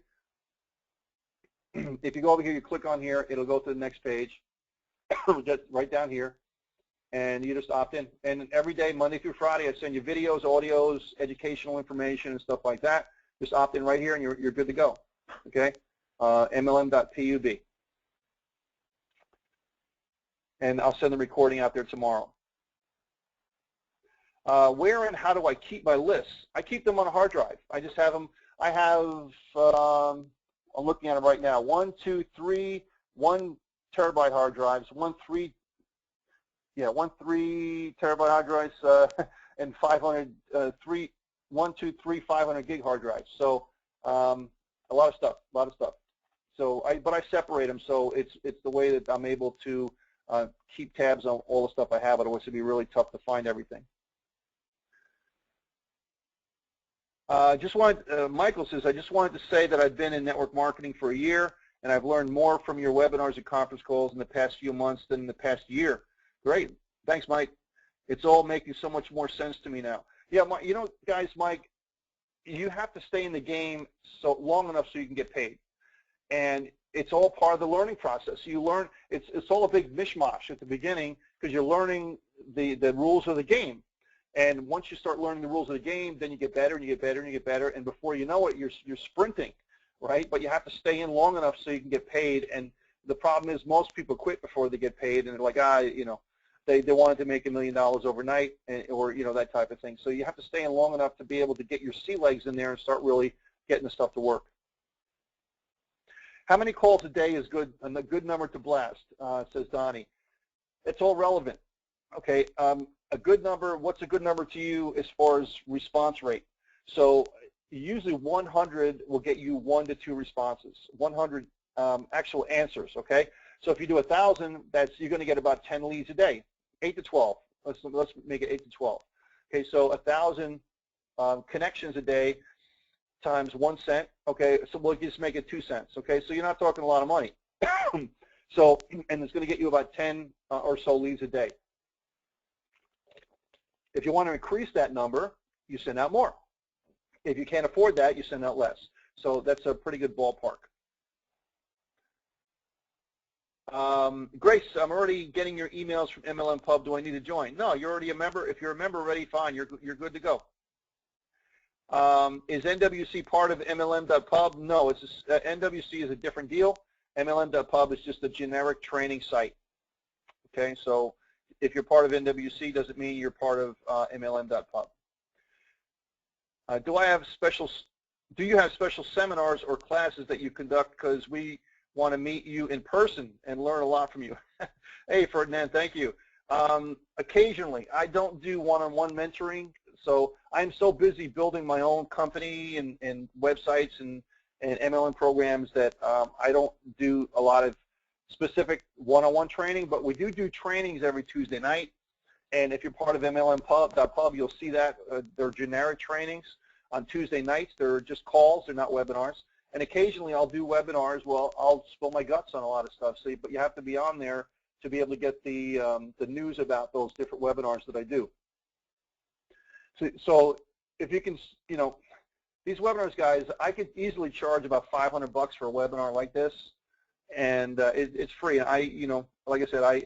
If you go over here, you click on here, it'll go to the next page. Just right down here. And you just opt in. And every day, Monday through Friday, I send you videos, audios, educational information, and stuff like that. Just opt in right here, and you're good to go. Okay? MLM.pub. And I'll send the recording out there tomorrow. Where and how do I keep my lists? I keep them on a hard drive. I just have them. I have, I'm looking at them right now, 1 terabyte hard drives, 3 terabyte hard drives, and 3 1, 2, 3, 500 gig hard drives. So a lot of stuff. So but I separate them, so it's the way that I'm able to keep tabs on all the stuff I have. Otherwise, it'd be really tough to find everything. Michael says, I just wanted to say that I've been in network marketing for a year, and I've learned more from your webinars and conference calls in the past few months than in the past year. Great. Thanks, Mike. It's all making so much more sense to me now. Yeah, you know, guys, Mike, you have to stay in the game so long enough so you can get paid. And it's all part of the learning process. You learn, it's all a big mishmash at the beginning because you're learning the rules of the game. And once you start learning the rules of the game, then you get better and you get better and you get better. And before you know it, you're sprinting, right? But you have to stay in long enough so you can get paid. And the problem is most people quit before they get paid, and they're like, you know, they wanted to make $1 million overnight, or you know, that type of thing. So you have to stay in long enough to be able to get your sea legs in there and start really getting the stuff to work. How many calls a day is good? A good number to blast, says Donnie. It's all relevant. Okay, a good number. What's a good number to you as far as response rate? So usually 100 will get you 1 to 2 responses. 100 actual answers. Okay, so if you do 1,000, you're going to get about 10 leads a day. 8 to 12. Let's make it 8 to 12. Okay, so 1,000 connections a day times 1 cent. Okay, so we'll just make it 2 cents. Okay, so you're not talking a lot of money. So, and it's going to get you about 10 or so leads a day. If you want to increase that number, you send out more. If you can't afford that, you send out less. So that's a pretty good ballpark. Grace, I'm already getting your emails from MLM Pub. Do I need to join? No, you're already a member. If you're a member already, fine. You're good to go. Is NWC part of MLM.pub? No, NWC is a different deal. MLM.pub is just a generic training site. Okay, so if you're part of NWC, doesn't mean you're part of MLM.pub. Do you have special seminars or classes that you conduct? Because we want to meet you in person and learn a lot from you. Hey, Ferdinand, thank you. Occasionally, I don't do one-on-one mentoring. So I'm so busy building my own company and websites and MLM programs that I don't do a lot of specific one-on-one training, but we do trainings every Tuesday night. And if you're part of MLM.pub, you'll see that they're generic trainings on Tuesday nights. They're just calls. They're not webinars. And occasionally I'll do webinars. Well, I'll spill my guts on a lot of stuff. So, but you have to be on there to be able to get the news about those different webinars that I do. So if you can, you know, these webinars, guys, I could easily charge about $500 for a webinar like this, and it's free. And you know, like I said,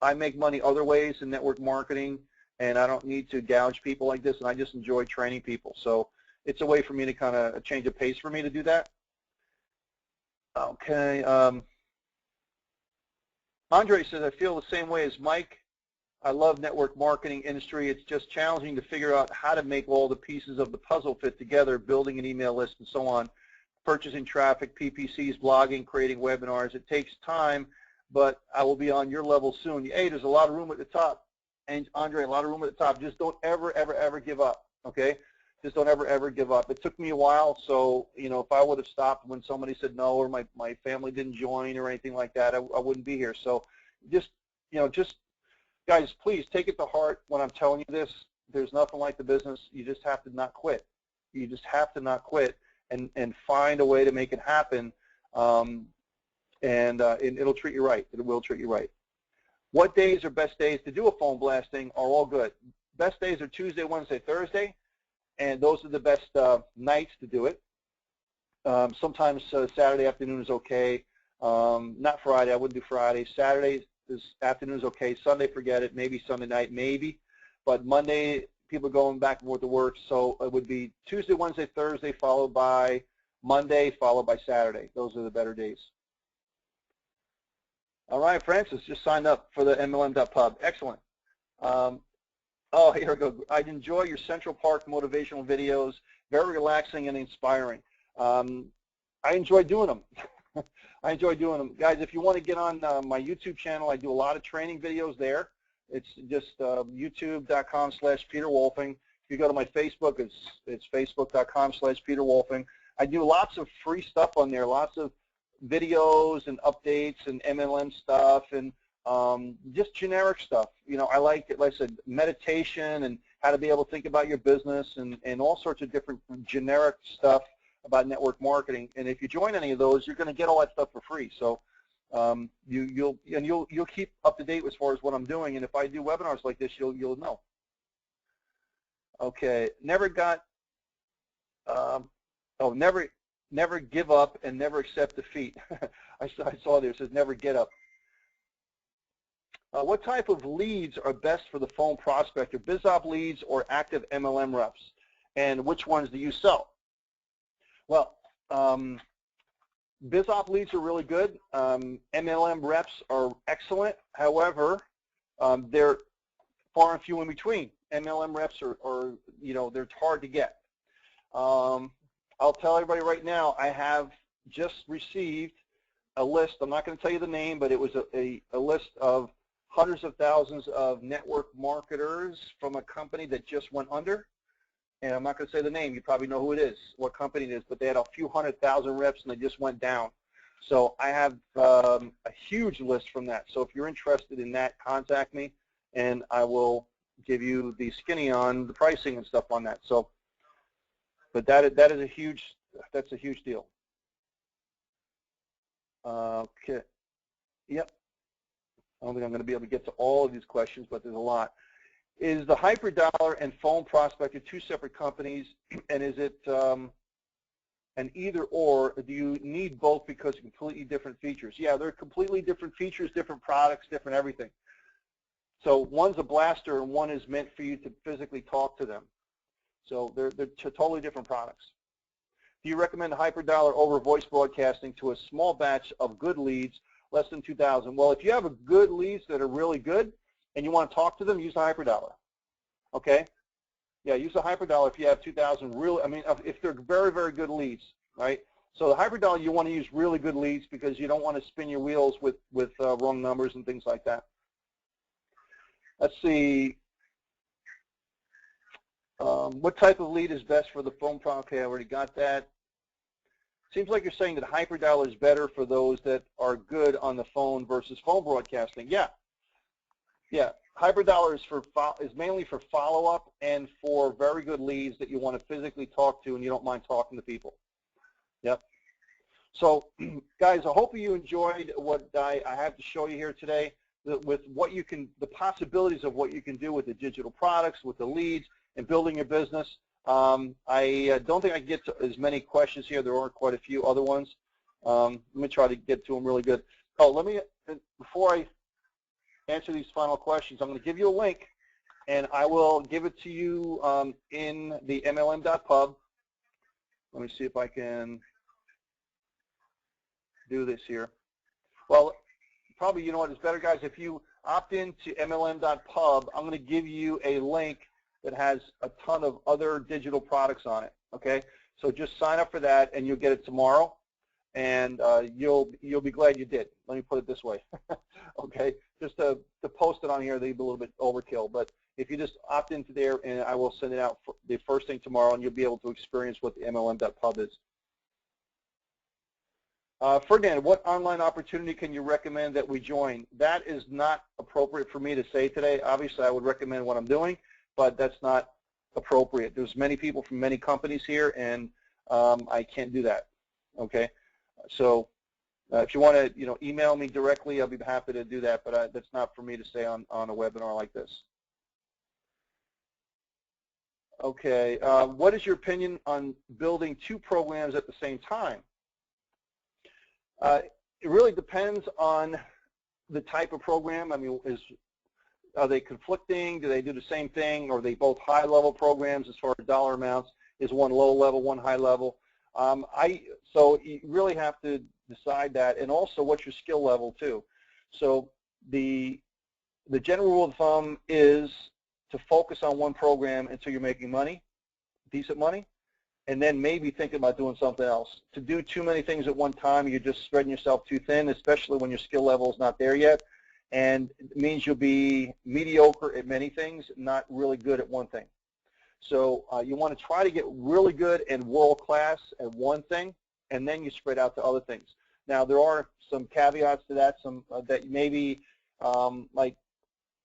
I make money other ways in network marketing, and I don't need to gouge people like this, and I just enjoy training people. So it's a way for me to kind of change the pace for me to do that. Okay. Andre says, I feel the same way as Mike. I love network marketing industry. It's just challenging to figure out how to make all the pieces of the puzzle fit together, building an email list and so on, purchasing traffic, PPCs, blogging, creating webinars. It takes time, but I will be on your level soon. Hey, there's a lot of room at the top. And Andre, a lot of room at the top. Just don't ever give up, okay? Just don't ever give up. It took me a while, so, you know, if I would have stopped when somebody said no or my family didn't join or anything like that, I wouldn't be here. So just, you know, guys, please take it to heart when I'm telling you this. There's nothing like the business. You just have to not quit. You just have to not quit and find a way to make it happen, and it'll treat you right. It will treat you right. What days are best days to do a phone blasting are all good. Best days are Tuesday, Wednesday, Thursday, and those are the best nights to do it. Sometimes Saturday afternoon is okay. Not Friday. I wouldn't do Friday. Saturday this afternoon is okay. Sunday, forget it. Maybe Sunday night, maybe. But Monday, people are going back and forth to work, so it would be Tuesday, Wednesday, Thursday, followed by Monday, followed by Saturday. Those are the better days. All right, Francis just signed up for the MLM.pub. Excellent. Oh, here we go. I enjoy your Central Park motivational videos. Very relaxing and inspiring. I enjoy doing them. I enjoy doing them. Guys, if you want to get on my YouTube channel, I do a lot of training videos there. It's just youtube.com/Peter Wolfing. If you go to my Facebook, it's facebook.com/Peter Wolfing. I do lots of free stuff on there, lots of videos and updates and MLM stuff and just generic stuff. You know, I like I said, meditation and how to be able to think about your business and all sorts of different generic stuff about network marketing. And if you join any of those, you're going to get all that stuff for free. So you'll keep up to date as far as what I'm doing. And if I do webinars like this, you'll know. Okay, never give up and never accept defeat. I saw there, it says never get up. What type of leads are best for the phone prospector, BizOp leads or active MLM reps? And which ones do you sell? Well, BizOp leads are really good. MLM reps are excellent. However, they're far and few in between. MLM reps are you know, they're hard to get. I'll tell everybody right now, I have just received a list. I'm not going to tell you the name, but it was a list of hundreds of thousands of network marketers from a company that just went under. And I'm not going to say the name. You probably know who it is, what company it is, but they had a few 100,000 reps and they just went down. So I have a huge list from that. So if you're interested in that, contact me, and I will give you the skinny on the pricing and stuff on that. So, but that is a huge deal. Okay. Yep. I don't think I'm going to be able to get to all of these questions, but there's a lot. Is the HyperDollar and Phone Prospector two separate companies, and is it an either or? Do you need both because of completely different features? Yeah, they're completely different features, different products, different everything. So one's a blaster and one is meant for you to physically talk to them. So they're totally different products. Do you recommend HyperDollar over voice broadcasting to a small batch of good leads, less than 2,000? Well, if you have a good leads that are really good and you want to talk to them, use the HyperDollar. Okay? Yeah, use the HyperDollar if you have 2,000 really, I mean, if they're very, very good leads, right? So the HyperDollar, you want to use really good leads because you don't want to spin your wheels with wrong numbers and things like that. Let's see. What type of lead is best for the phone product? Okay, I already got that. Seems like you're saying that HyperDollar is better for those that are good on the phone versus phone broadcasting. Yeah. Yeah. HyperDollar is mainly for follow-up and for very good leads that you want to physically talk to and you don't mind talking to people. Yep. So, guys, I hope you enjoyed what I have to show you here today with what you can, the possibilities of what you can do with the digital products, with the leads, and building your business. I don't think I can get to as many questions here. There are quite a few other ones. Let me try to get to them really good. Oh, let me, before I answer these final questions, I'm going to give you a link, and I will give it to you in the MLM.pub. Let me see if I can do this here. Well, probably, you know what, it's better, guys, if you opt into MLM.pub, I'm going to give you a link that has a ton of other digital products on it, okay? So just sign up for that, and you'll get it tomorrow, and you'll be glad you did. Let me put it this way, okay? Just to post it on here, they'd be a little bit overkill, but if you just opt into there, and I will send it out the first thing tomorrow, and you'll be able to experience what the MLM.pub is. Ferdinand, what online opportunity can you recommend that we join? That is not appropriate for me to say today. Obviously, I would recommend what I'm doing, but that's not appropriate. There's many people from many companies here, and I can't do that. Okay, so if you want to, email me directly, I'll be happy to do that. But that's not for me to say on a webinar like this. Okay, what is your opinion on building two programs at the same time? It really depends on the type of program. I mean, are they conflicting? Do they do the same thing? Or are they both high-level programs as far as dollar amounts? Is one low-level, one high-level? So you really have to decide that, and also what's your skill level too. So the general rule of thumb is to focus on one program until you're making money, decent money, and then maybe thinking about doing something else. To do too many things at one time, you're just spreading yourself too thin, especially when your skill level is not there yet. And it means you'll be mediocre at many things, not really good at one thing. So you want to try to get really good and world-class at one thing, and then you spread out to other things. Now, there are some caveats to that, some that maybe, like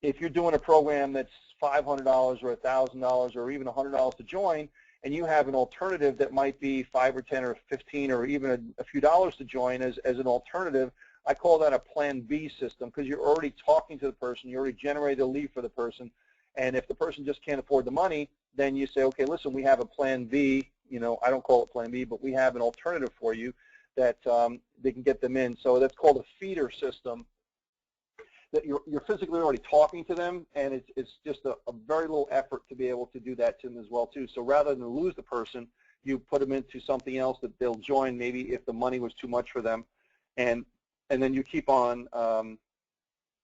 if you're doing a program that's $500 or $1,000 or even $100 to join, and you have an alternative that might be 5 or 10 or 15 or even a few dollars to join as an alternative, I call that a Plan B system, because you're already talking to the person, you already generated a lead for the person, and if the person just can't afford the money, then you say, okay, listen, we have a Plan B. You know, I don't call it Plan B, but we have an alternative for you that they can get them in. So that's called a feeder system, that you're physically already talking to them, and it's just a very little effort to be able to do that to them as well too. So rather than lose the person, you put them into something else that they'll join maybe if the money was too much for them, and then you keep on,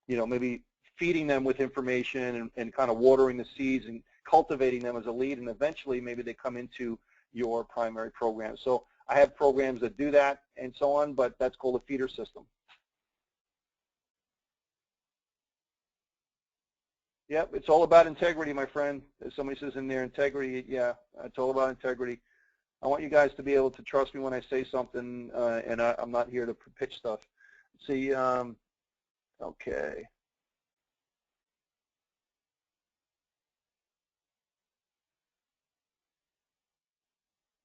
you know, maybe feeding them with information and kind of watering the seeds and cultivating them as a lead, and eventually maybe they come into your primary program. So I have programs that do that and so on, but that's called a feeder system. Yep, it's all about integrity, my friend. As somebody says in there, integrity, yeah, it's all about integrity. I want you guys to be able to trust me when I say something, and I'm not here to pitch stuff. See, okay.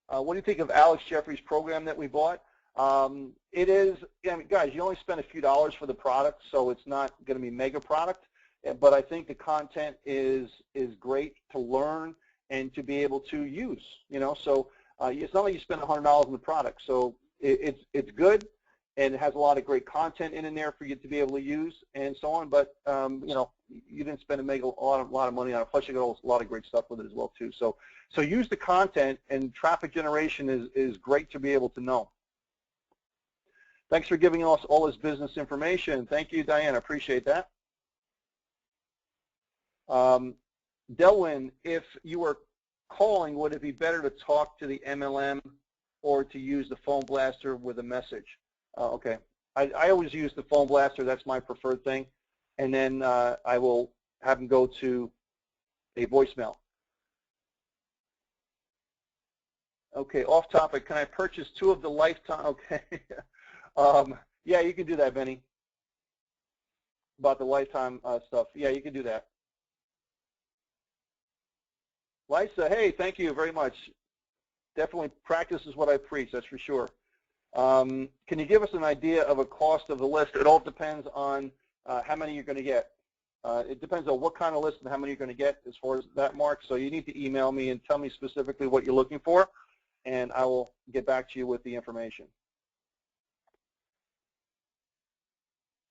What do you think of Alex Jeffrey's program that we bought? It is, I mean, guys, you only spend a few dollars for the product, so it's not going to be mega product. But I think the content is great to learn and to be able to use. You know, so it's not like you spend $100 on the product. So it's good, and it has a lot of great content in there for you to be able to use and so on. But you know, you didn't spend a lot of money on it. Plus, you got a lot of great stuff with it as well too. So use the content, and traffic generation is great to be able to know. Thanks for giving us all this business information. Thank you, Diane. I appreciate that. Delwyn, if you were calling, would it be better to talk to the MLM or to use the phone blaster with a message? Okay. I always use the phone blaster. That's my preferred thing. And then I will have them go to a voicemail. Okay, off topic. Can I purchase 2 of the lifetime? Okay. Yeah, you can do that, Benny. About the lifetime stuff. Yeah, you can do that. Lisa, hey, thank you very much. Definitely practice is what I preach, that's for sure. Can you give us an idea of a cost of the list? It all depends on how many you're going to get. It depends on what kind of list and how many you're going to get as far as that, Mark. So you need to email me and tell me specifically what you're looking for, and I will get back to you with the information.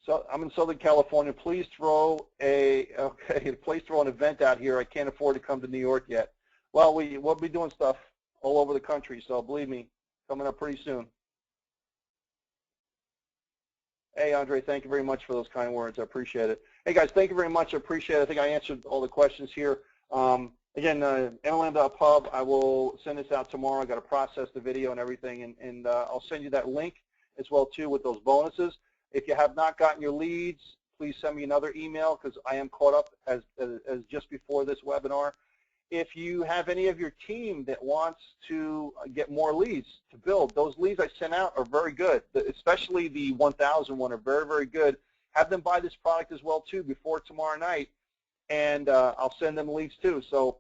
So I'm in Southern California. Please throw please throw an event out here. I can't afford to come to New York yet. Well, we'll be doing stuff all over the country, so believe me, coming up pretty soon. Hey, Andre, thank you very much for those kind words. I appreciate it. Hey, guys, thank you very much. I appreciate it. I think I answered all the questions here. Again, MLM.pub, I will send this out tomorrow. I got to process the video and everything, and I'll send you that link as well, too, with those bonuses. If you have not gotten your leads, please send me another email, because I am caught up as just before this webinar. If you have any of your team that wants to get more leads to build, those leads I sent out are very good, especially the 1,000 one are very, very good. Have them buy this product as well, too, before tomorrow night, and I'll send them leads, too. So,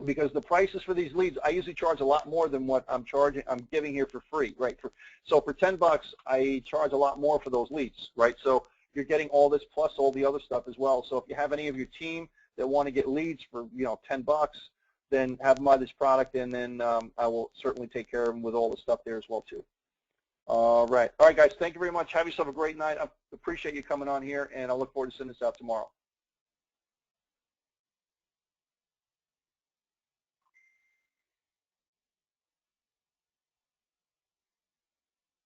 because the prices for these leads, I usually charge a lot more than what I'm giving here for free, right? So for 10 bucks, I charge a lot more for those leads, right? So you're getting all this plus all the other stuff as well. So if you have any of your team that want to get leads for, 10 bucks, then have them buy this product, and then I will certainly take care of them with all the stuff there as well, too. All right, guys, thank you very much. Have yourself a great night. I appreciate you coming on here, and I look forward to sending this out tomorrow.